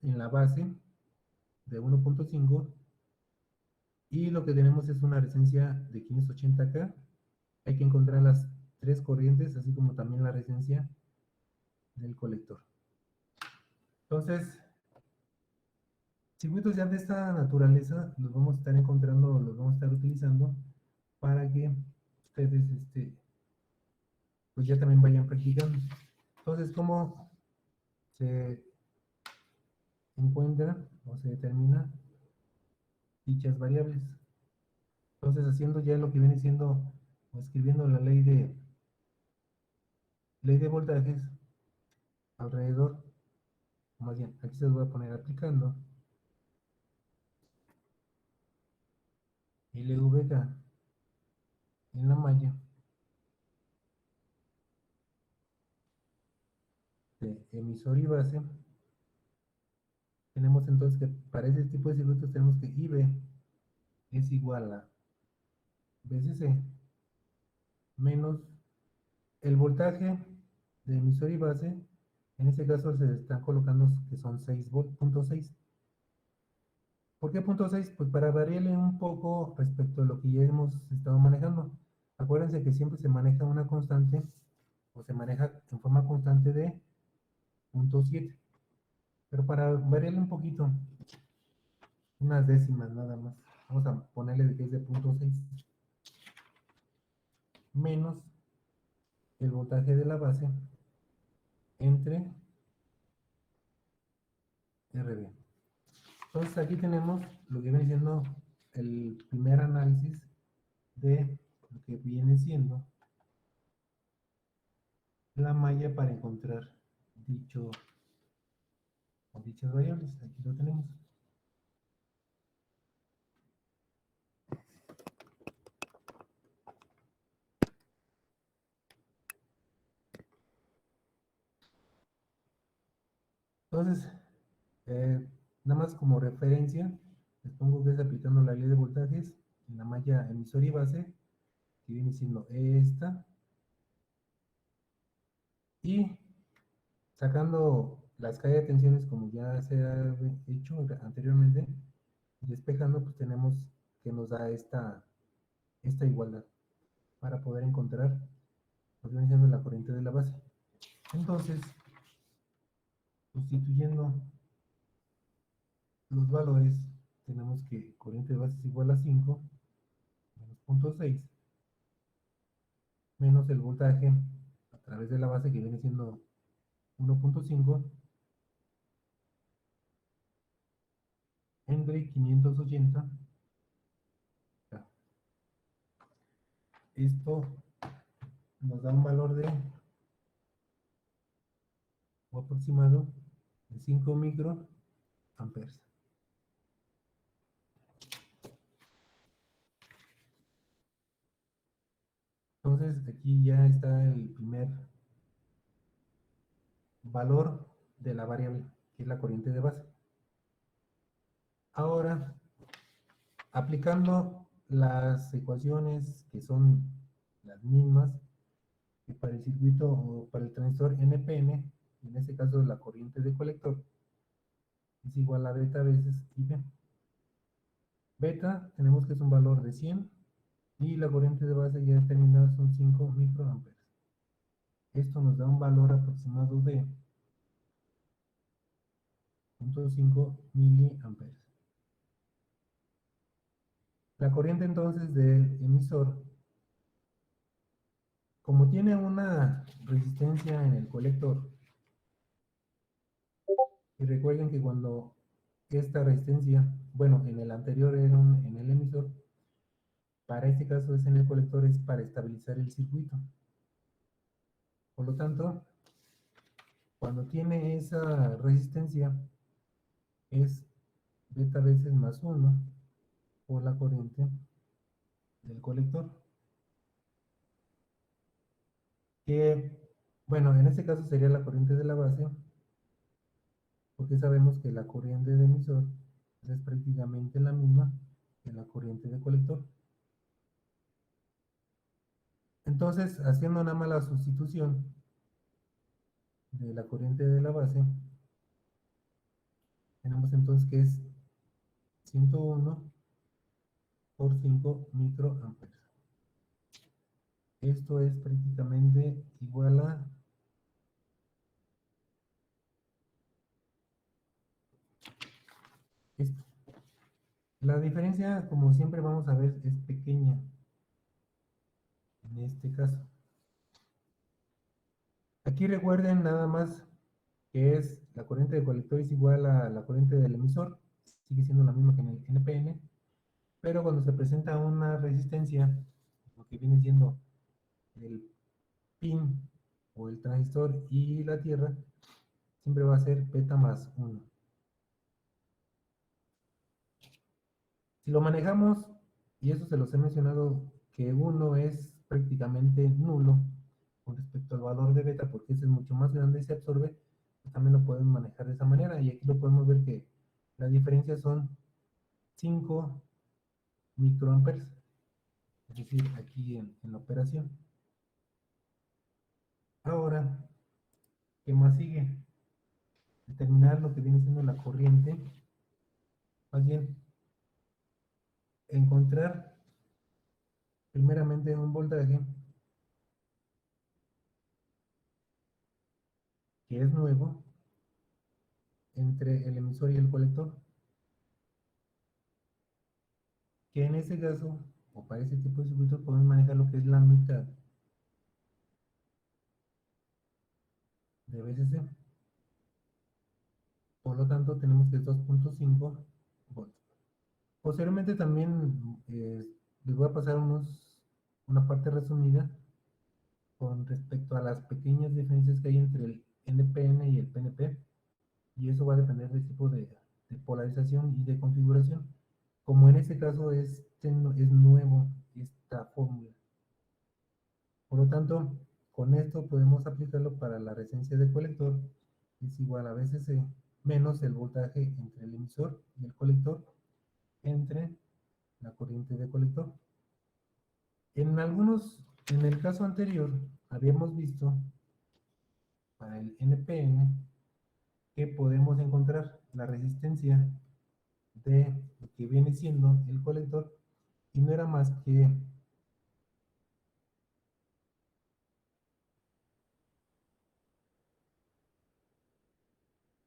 en la base de 1.5 y lo que tenemos es una resistencia de 580K. Hay que encontrar las tres corrientes, así como también la resistencia del colector. Entonces, circuitos ya de esta naturaleza los vamos a estar encontrando, los vamos a estar utilizando para que ustedes pues ya también vayan practicando. Entonces, ¿cómo se encuentra o se determina dichas variables? Entonces, haciendo ya lo que viene siendo o escribiendo la ley de voltajes alrededor, más bien, aquí se los voy a poner aplicando LVK en la malla de emisor y base. Tenemos entonces que para ese tipo de circuitos tenemos que IB es igual a VCC menos el voltaje de emisor y base. En este caso se están colocando que son 6 volt, punto 6. ¿Por qué punto 6? Pues para variarle un poco respecto a lo que ya hemos estado manejando. Acuérdense que siempre se maneja una constante o se maneja en forma constante de punto 7. Pero para variarle un poquito, unas décimas nada más, vamos a ponerle de que es de punto 6 menos el voltaje de la base entre RB. Entonces aquí tenemos lo que viene siendo el primer análisis de lo que viene siendo la malla para encontrar dicho, dichas variables. Aquí lo tenemos. Entonces, nada más como referencia, les pongo que es aplicando la ley de voltajes en la malla emisor y base, que viene siendo esta, y sacando la escala de tensiones como ya se ha hecho anteriormente, despejando, pues tenemos que nos da esta igualdad para poder encontrar lo que viene siendo la corriente de la base. Entonces, sustituyendo los valores, tenemos que corriente de base es igual a 5 menos 0.6 menos el voltaje a través de la base que viene siendo 1.5 entre 580. Esto nos da un valor de o aproximado de 5 microamperes. Entonces aquí ya está el primer valor de la variable, que es la corriente de base. Ahora, aplicando las ecuaciones que son las mismas que para el circuito o para el transistor NPN, en este caso la corriente de colector es igual a beta veces I B. Beta tenemos que es un valor de 100 y la corriente de base ya determinada son 5 microamperes. Esto nos da un valor aproximado de 0.5 miliamperes. La corriente entonces del emisor, como tiene una resistencia en el colector, y recuerden que cuando esta resistencia, bueno, en el anterior era en el emisor, para este caso es en el colector, es para estabilizar el circuito. Por lo tanto, cuando tiene esa resistencia, es beta veces más 1 por la corriente del colector. Que, bueno, en este caso sería la corriente de la base, porque sabemos que la corriente de emisor es prácticamente la misma que la corriente de colector. Entonces, haciendo una mala sustitución de la corriente de la base, tenemos entonces que es 101 por 5 microamperes. Esto es prácticamente igual a esto. La diferencia, como siempre vamos a ver, es pequeña en este caso. Aquí recuerden nada más que es la corriente de colector es igual a la corriente del emisor, sigue siendo la misma que en el NPN, pero cuando se presenta una resistencia, lo que viene siendo el pin o el transistor y la tierra, siempre va a ser beta más 1. Si lo manejamos, y eso se los he mencionado, que 1 es prácticamente nulo con respecto al valor de beta, porque ese es mucho más grande y se absorbe, pues también lo podemos manejar de esa manera. Y aquí lo podemos ver que la diferencia son 5 microamperes, es decir, aquí en la operación. Ahora, ¿qué más sigue? Determinar lo que viene siendo la corriente, más bien, encontrar primeramente un voltaje que es nuevo entre el emisor y el colector, que en ese caso, o para ese tipo de circuitos, podemos manejar lo que es la mitad de VCC. Por lo tanto, tenemos que es 2.5 volts. Posteriormente también les voy a pasar una parte resumida con respecto a las pequeñas diferencias que hay entre el NPN y el PNP, y eso va a depender del tipo de polarización y de configuración. Como en este caso es nuevo esta fórmula. Por lo tanto, con esto podemos aplicarlo para la resistencia del colector, es igual a VCC menos el voltaje entre el emisor y el colector entre la corriente de colector. En el caso anterior, habíamos visto para el NPN que podemos encontrar la resistencia de lo que viene siendo el colector y no era más que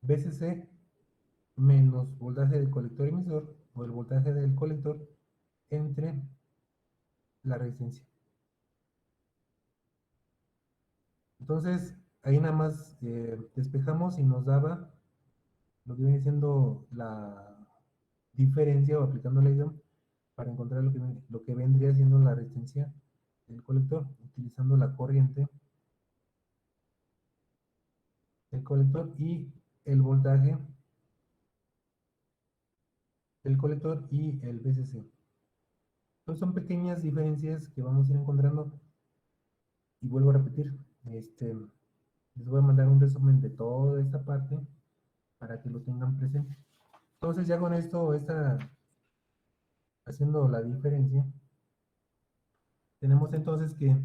VCC menos voltaje del colector emisor o el voltaje del colector entre la resistencia. Entonces, ahí nada más despejamos y nos daba lo que viene siendo la diferencia o aplicando la idea para encontrar lo que vendría siendo la resistencia del colector, utilizando la corriente del colector y el voltaje del colector y el VCC. Entonces son pequeñas diferencias que vamos a ir encontrando y vuelvo a repetir, les voy a mandar un resumen de toda esta parte para que lo tengan presente. Entonces ya con esto está haciendo la diferencia. Tenemos entonces que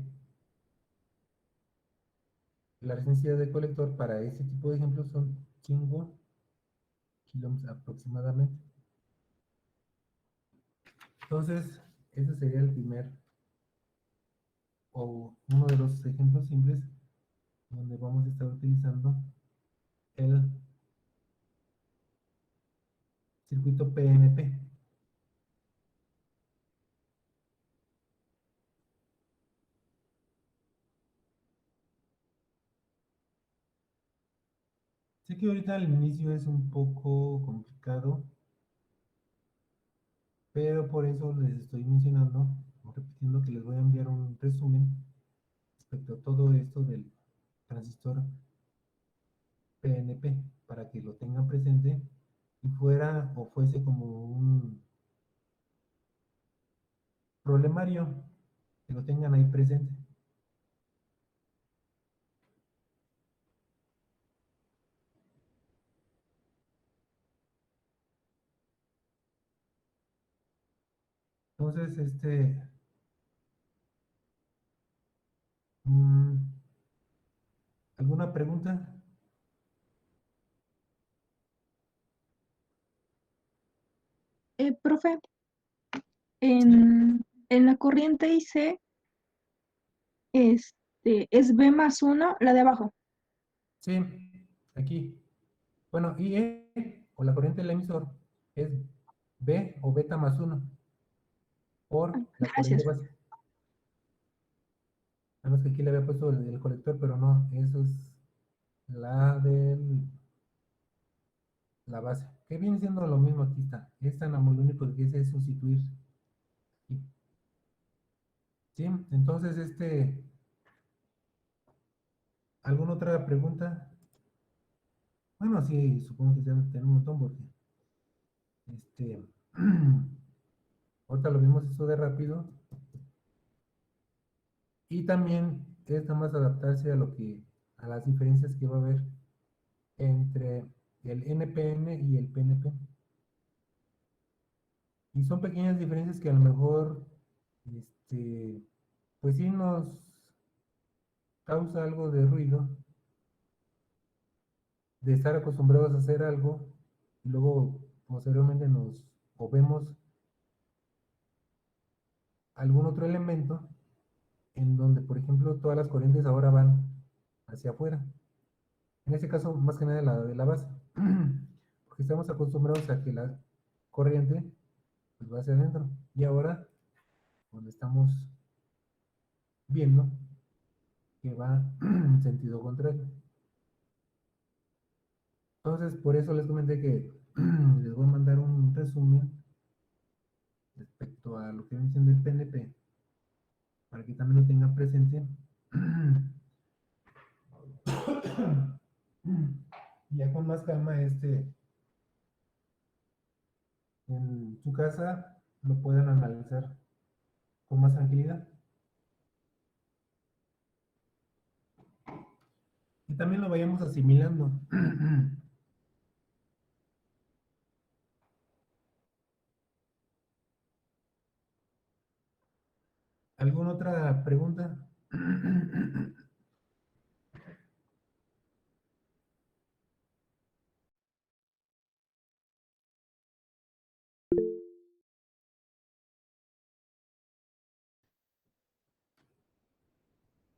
la resistencia del colector para este tipo de ejemplos son 5 kilómetros aproximadamente. Entonces, ese sería el primer o uno de los ejemplos simples donde vamos a estar utilizando el circuito PNP. Sé que ahorita al inicio es un poco complicado, pero por eso les estoy mencionando o repitiendo que les voy a enviar un resumen respecto a todo esto del transistor PNP para que lo tengan presente y fuera o fuese como un problemario que lo tengan ahí presente. Entonces, mm, ¿alguna pregunta? Profe, Sí, en la corriente IC, es B más uno, la de abajo. sí, aquí. Bueno, IE o la corriente del emisor es B o beta más uno por la corriente Gracias. base. Nada más que aquí le había puesto el colector, pero no, eso es la de la base. Que viene siendo lo mismo aquí está. Esta nada más lo único que hace es sustituir. Sí, sí, entonces ¿alguna otra pregunta? Bueno, sí, supongo que ya tenemos un montón porque este ahorita lo vimos eso de rápido. Y también es nada más adaptarse a las diferencias que va a haber entre el NPN y el PNP. Y son pequeñas diferencias que a lo mejor, este, pues sí nos causa algo de ruido, de estar acostumbrados a hacer algo, y luego posteriormente o vemos algún otro elemento en donde, por ejemplo, todas las corrientes ahora van hacia afuera. En este caso, más que nada la de la base, porque estamos acostumbrados a que la corriente pues, va hacia adentro. Y ahora, donde estamos viendo que va en sentido contrario. Entonces, por eso les comenté que les voy a mandar un resumen respecto a lo que viene siendo el PNP, para que también lo tengan presente Ya con más calma, en su casa lo pueden analizar con más tranquilidad. Y también lo vayamos asimilando. ¿Alguna otra pregunta?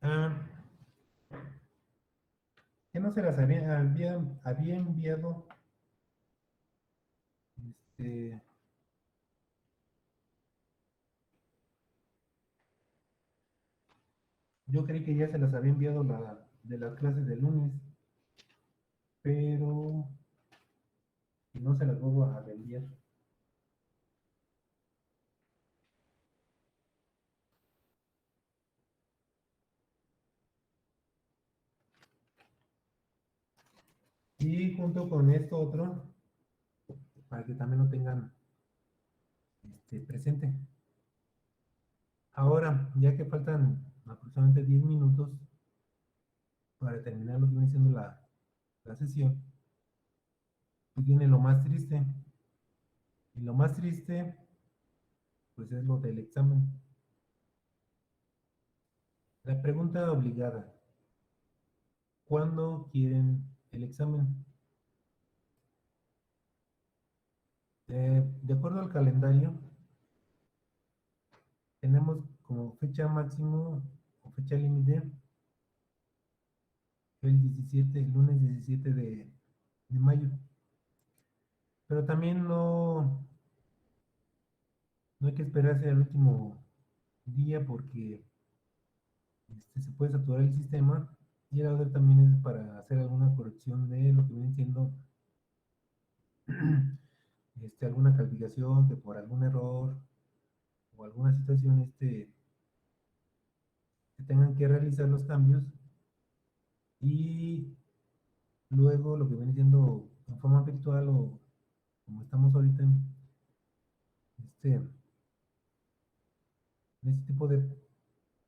Ah, que no se las había enviado, este, yo creí que ya se las había enviado de las clases de lunes, pero no se las vuelvo a reenviar. Y junto con esto otro, para que también lo tengan presente. Ahora, ya que faltan aproximadamente 10 minutos para terminar lo que viene siendo la sesión, pues viene lo más triste. Y lo más triste, pues es lo del examen. La pregunta obligada, ¿cuándo quieren el examen? De acuerdo al calendario, tenemos como fecha máximo o fecha límite el lunes 17 de mayo. Pero también no hay que esperarse al último día porque se puede saturar el sistema y la otra también es para hacer alguna corrección de lo que viene siendo alguna calificación que por algún error o alguna situación que tengan que realizar los cambios y luego lo que viene siendo en forma virtual o como estamos ahorita en este tipo de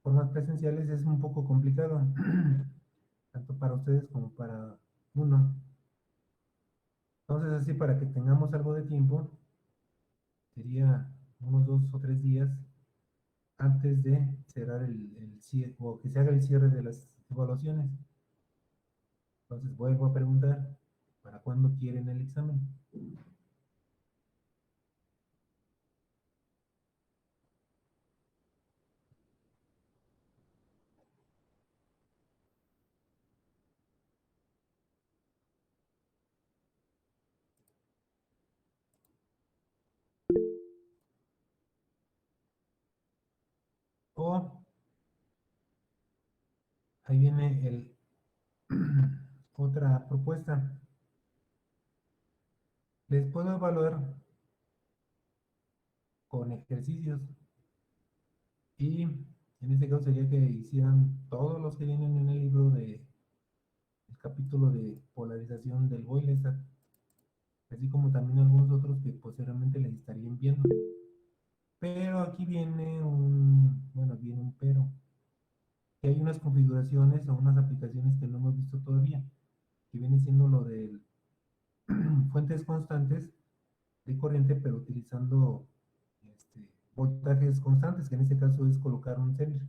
formas presenciales es un poco complicado, tanto para ustedes como para uno. Entonces, así para que tengamos algo de tiempo, sería unos 2 o 3 días antes de cerrar el cierre, o que se haga el cierre de las evaluaciones. Entonces, vuelvo a preguntar, ¿para cuándo quieren el examen? O ahí viene otra propuesta. Les puedo evaluar con ejercicios y en este caso sería que hicieran todos los que vienen en el libro el capítulo de polarización del Boylestat, así como también algunos otros que posteriormente les estarían viendo. Pero aquí viene un pero, que hay unas configuraciones o unas aplicaciones que no hemos visto todavía, que viene siendo lo de fuentes constantes de corriente, pero utilizando voltajes constantes, que en este caso es colocar un Zener.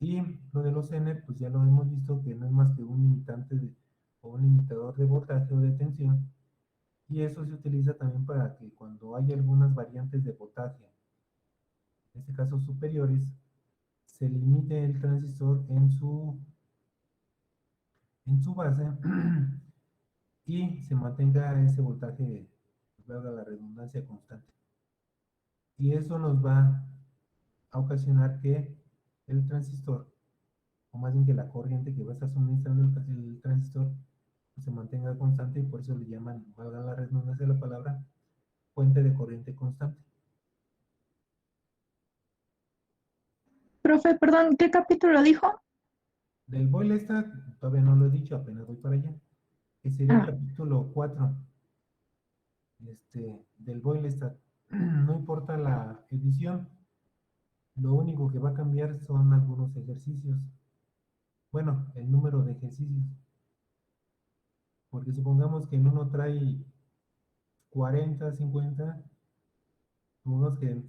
Y lo de los Zener, pues ya lo hemos visto que no es más que un limitante o un limitador de voltaje o de tensión. Y eso se utiliza también para que cuando hay algunas variantes de voltaje, en este caso superiores, se limite el transistor en su base y se mantenga ese voltaje, valga la redundancia, constante. Y eso nos va a ocasionar que el transistor, o más bien que la corriente que va a estar suministrando el transistor, pues, se mantenga constante y por eso le llaman, valga la redundancia de la palabra, fuente de corriente constante. Profe, perdón, ¿qué capítulo dijo? Del Boylestad, todavía no lo he dicho, apenas voy para allá. Que sería el Ah, capítulo 4 del Boylestad. No importa la edición, lo único que va a cambiar son algunos ejercicios. Bueno, el número de ejercicios. Porque supongamos que en uno trae 40, 50, supongamos que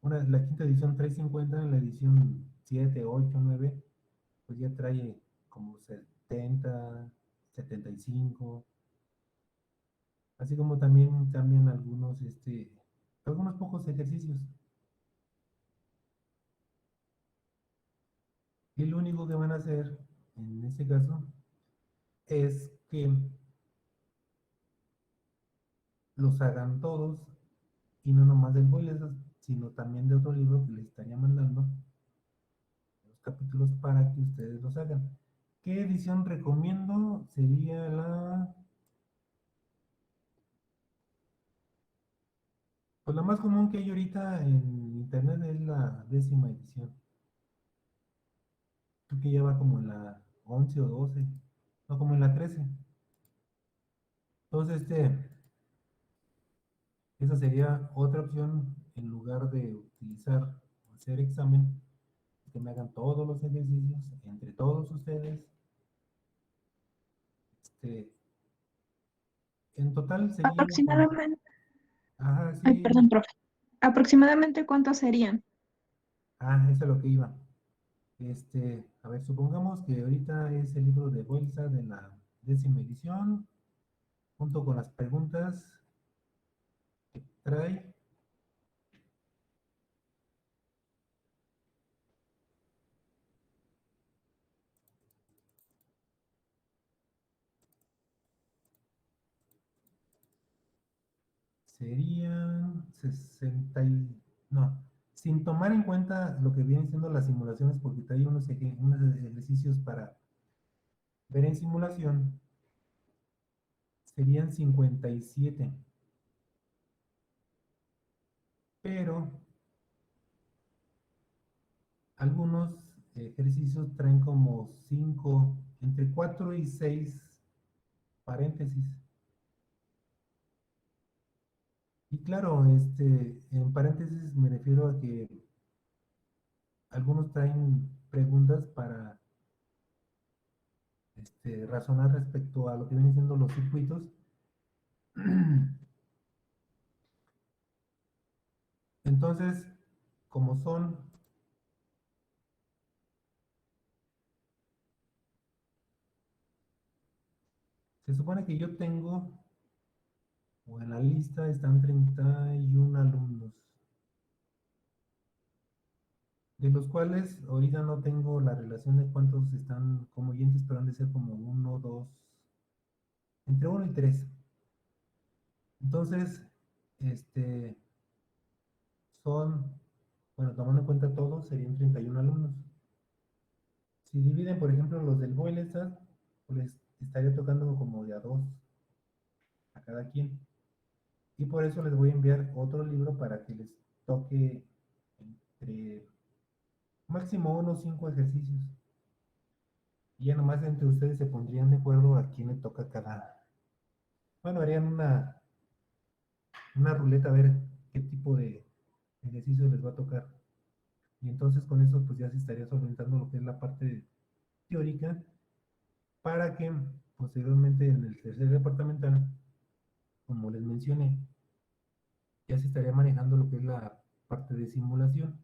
la quinta edición trae 50, en la edición 7, 8, 9, pues ya trae como 70, 75, así como también cambian algunos pocos ejercicios. Y lo único que van a hacer en este caso es que los hagan todos y no nomás del Boiler, sino también de otro libro que les estaría mandando los capítulos para que ustedes los hagan. ¿Qué edición recomiendo? Sería pues la más común que hay ahorita en internet es la 10ª edición. Creo que ya va como en la 11 o 12, no, como en la 13. Entonces, esa sería otra opción en lugar de utilizar o hacer examen, que me hagan todos los ejercicios entre todos ustedes. Este, en total sería como, aproximadamente, ajá, ay, sí, perdón, profe. ¿Aproximadamente cuántos serían? eso es lo que iba. A ver, supongamos que ahorita es el libro de bolsa de la 10ª edición, junto con las preguntas que trae. Serían 60 y... No, sin tomar en cuenta lo que vienen siendo las simulaciones, porque trae unos ejercicios para ver en simulación, serían 57. Pero algunos ejercicios traen como 5, entre 4 y 6 paréntesis. Y claro, en paréntesis me refiero a que algunos traen preguntas para razonar respecto a lo que vienen siendo los circuitos. Entonces, como se supone que yo tengo, o en la lista están 31 alumnos, de los cuales ahorita no tengo la relación de cuántos están como oyentes, pero han de ser como uno, dos, entre uno y tres. Entonces, este, son, bueno, tomando en cuenta todos, serían 31 alumnos. Si dividen, por ejemplo, los del Boylestad, pues estaría tocando como de a dos a cada quien. Y por eso les voy a enviar otro libro para que les toque entre máximo unos 5 ejercicios. Y ya nomás entre ustedes se pondrían de acuerdo a quién le toca cada. Bueno, harían una ruleta a ver qué tipo de ejercicio les va a tocar. Y entonces con eso pues ya se estaría solventando lo que es la parte teórica para que posteriormente en el tercer departamental, como les mencioné, ya se estaría manejando lo que es la parte de simulación.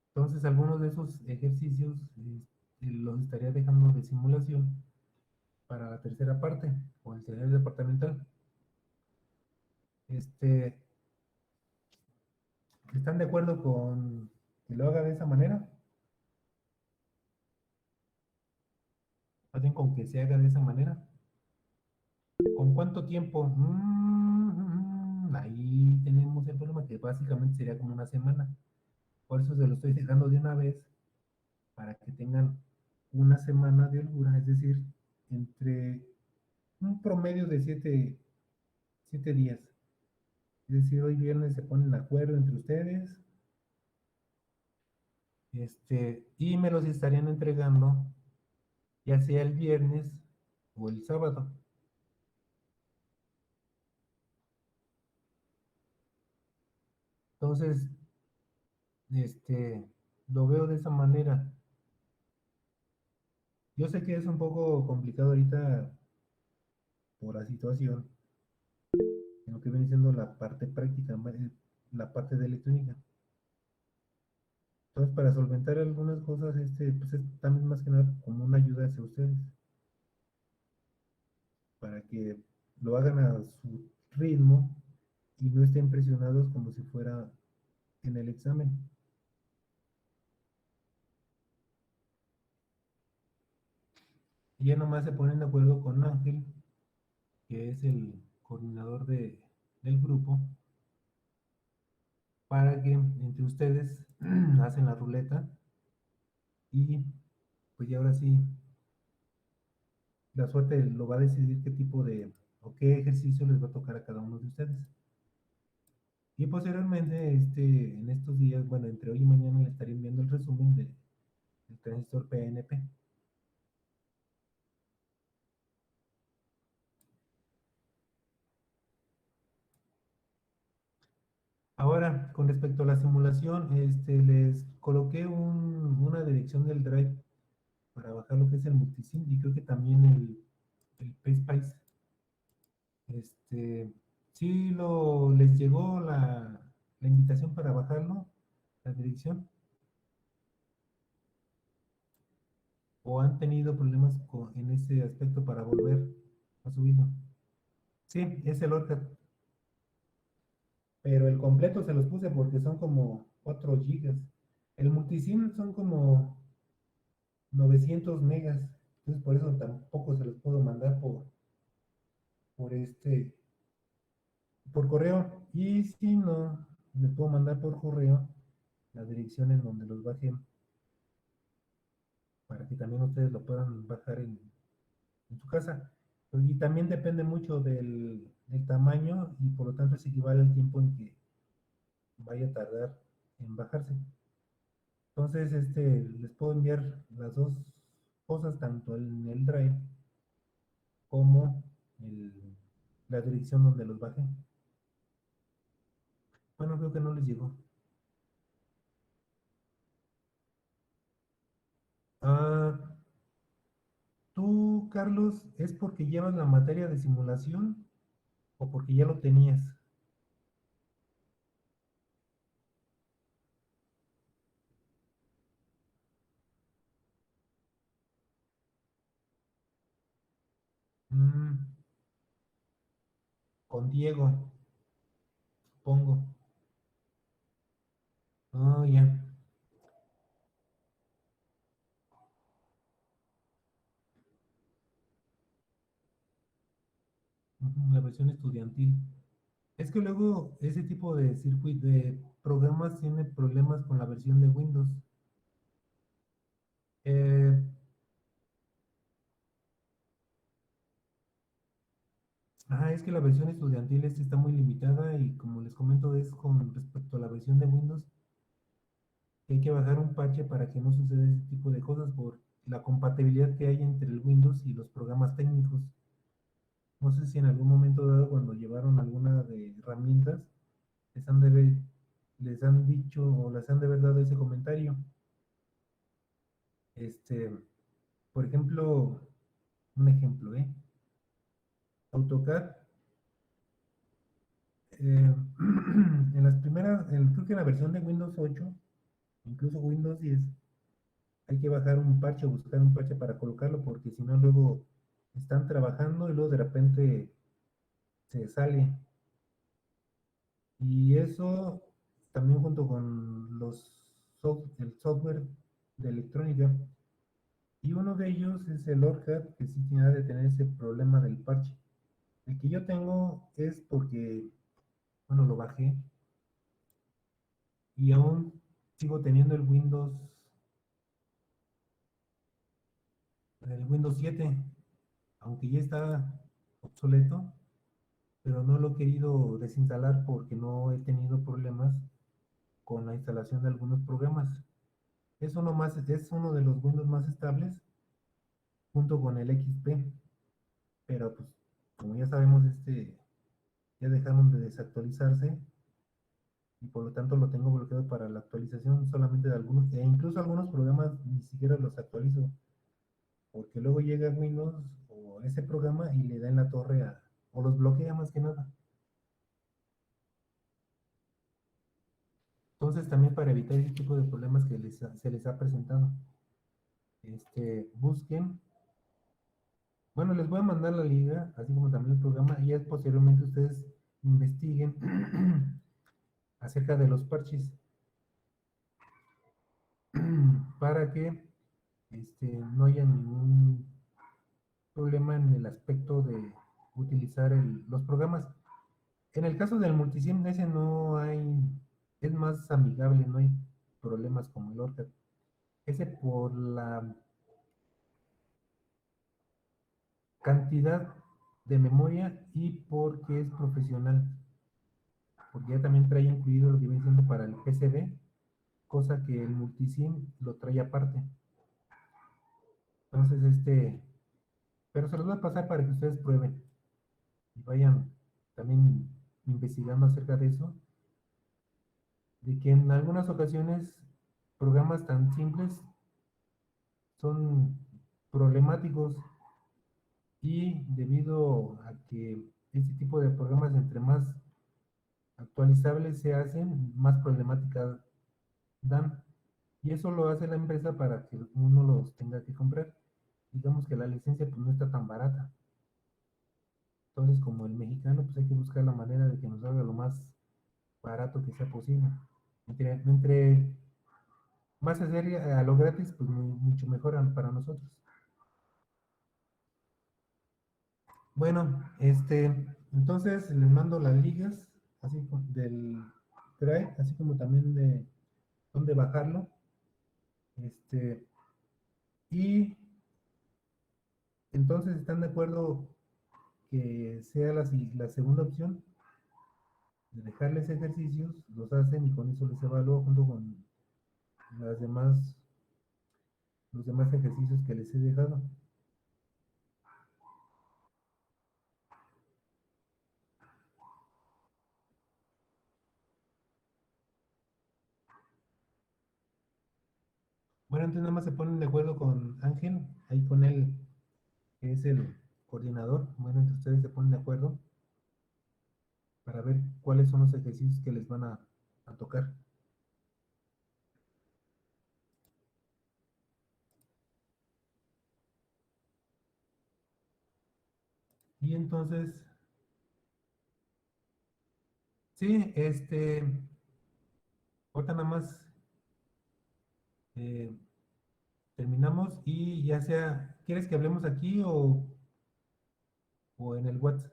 Entonces algunos de esos ejercicios los estaría dejando de simulación para la tercera parte o el tercer departamental. Este, ¿Están de acuerdo con que lo haga de esa manera? Hacen con que se haga de esa manera. ¿Con cuánto tiempo? Ahí tenemos el problema que básicamente sería como una semana. Por eso se lo estoy dejando de una vez para que tengan una semana de holgura, es decir, entre un promedio de 7 días. Es decir, hoy viernes se ponen de acuerdo entre ustedes, Y me los estarían entregando ya sea el viernes o el sábado. Entonces, lo veo de esa manera. Yo sé que es un poco complicado ahorita por la situación, en lo que viene siendo la parte práctica, la parte de electrónica. Entonces, para solventar algunas cosas, pues es también más que nada como una ayuda hacia ustedes, para que lo hagan a su ritmo y no estén presionados como si fuera en el examen. Y ya nomás se ponen de acuerdo con Ángel, que es el coordinador del grupo, para que entre ustedes hacen la ruleta y pues ya ahora sí, la suerte lo va a decidir qué tipo de o qué ejercicio les va a tocar a cada uno de ustedes. Y posteriormente, en estos días, bueno, entre hoy y mañana le estaré enviando el resumen del transistor PNP. Ahora, con respecto a la simulación, les coloqué una dirección del drive para bajar lo que es el multisim y creo que también el PSpice. Sí les llegó la invitación para bajarlo, la dirección, o han tenido problemas en ese aspecto para volver a subirlo. Sí, es el ORCAD, pero el completo se los puse porque son como 4 gigas. El multisim son como 900 megas, entonces por eso tampoco se los puedo mandar por por correo. Y si no, les puedo mandar por correo la dirección en donde los bajen para que también ustedes lo puedan bajar en su casa. Y también depende mucho del tamaño y por lo tanto es equivale al tiempo en que vaya a tardar en bajarse. Entonces, les puedo enviar las dos cosas, tanto en el drive como la dirección donde los bajé. Bueno, creo que no les llegó. Ah, tú, Carlos, ¿es porque llevas la materia de simulación o porque ya lo tenías? Mm, con Diego, supongo. Oh, ya. Ujú, la versión estudiantil. Es que luego ese tipo de circuito de programas tiene problemas con la versión de Windows. Eh, es que la versión estudiantil está muy limitada y como les comento es con respecto a la versión de Windows que hay que bajar un parche para que no suceda ese tipo de cosas por la compatibilidad que hay entre el Windows y los programas técnicos. No sé si en algún momento dado cuando llevaron alguna de herramientas les han de les han dicho o les han de haber dado ese comentario. Este, por ejemplo, un ejemplo, AutoCAD, en las primeras, creo que en la versión de Windows 8, incluso Windows 10, hay que bajar un parche o buscar un parche para colocarlo, porque si no luego están trabajando y luego de repente se sale. Y eso también junto con el software de electrónica. Y uno de ellos es el ORCAD, que sí tiene de tener ese problema del parche. El que yo tengo es porque, bueno, lo bajé y aún sigo teniendo el Windows 7, aunque ya está obsoleto, pero no lo he querido desinstalar porque no he tenido problemas con la instalación de algunos programas. es uno de los Windows más estables junto con el XP, pero pues como ya sabemos, ya dejaron de desactualizarse y por lo tanto lo tengo bloqueado para la actualización solamente de algunos, e incluso algunos programas ni siquiera los actualizo, porque luego llega Windows o ese programa y le da en la torre o los bloquea más que nada. Entonces también para evitar ese tipo de problemas que se les ha presentado, busquen, bueno, les voy a mandar la liga, así como también el programa, y ya posteriormente ustedes investiguen acerca de los parches para que no haya ningún problema en el aspecto de utilizar los programas. En el caso del multisim, ese no hay, es más amigable, no hay problemas como el ORCAD. Ese por la cantidad de memoria y porque es profesional, porque ya también trae incluido lo que viene siendo para el PCB, cosa que el multisim lo trae aparte. Entonces, pero se los voy a pasar para que ustedes prueben y vayan también investigando acerca de eso, de que en algunas ocasiones programas tan simples son problemáticos y debido a que este tipo de programas entre más actualizables se hacen, más problemáticas dan. Y eso lo hace la empresa para que uno los tenga que comprar. Digamos que la licencia pues no está tan barata. Entonces, como el mexicano, pues hay que buscar la manera de que nos salga lo más barato que sea posible. Entre más hacer a lo gratis, pues mucho mejor para nosotros. Bueno, entonces les mando las ligas, así del Drive, así como también de dónde bajarlo. Y entonces están de acuerdo que sea la segunda opción de dejarles ejercicios, los hacen y con eso les evalúo junto con las los demás ejercicios que les he dejado. Bueno, entonces nada más se ponen de acuerdo con Ángel, ahí con él, que es el coordinador. Bueno, entonces ustedes se ponen de acuerdo para ver cuáles son los ejercicios que les van a tocar. Y entonces, sí, ahorita nada más eh, terminamos y ya sea, ¿quieres que hablemos aquí o en el WhatsApp?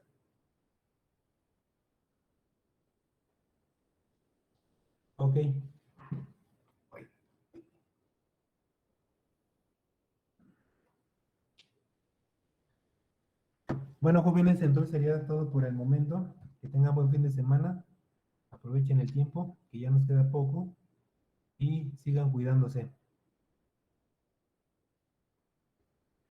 Ok. Bueno, jóvenes, entonces sería todo por el momento. Que tengan buen fin de semana. Aprovechen el tiempo, que ya nos queda poco. Y sigan cuidándose.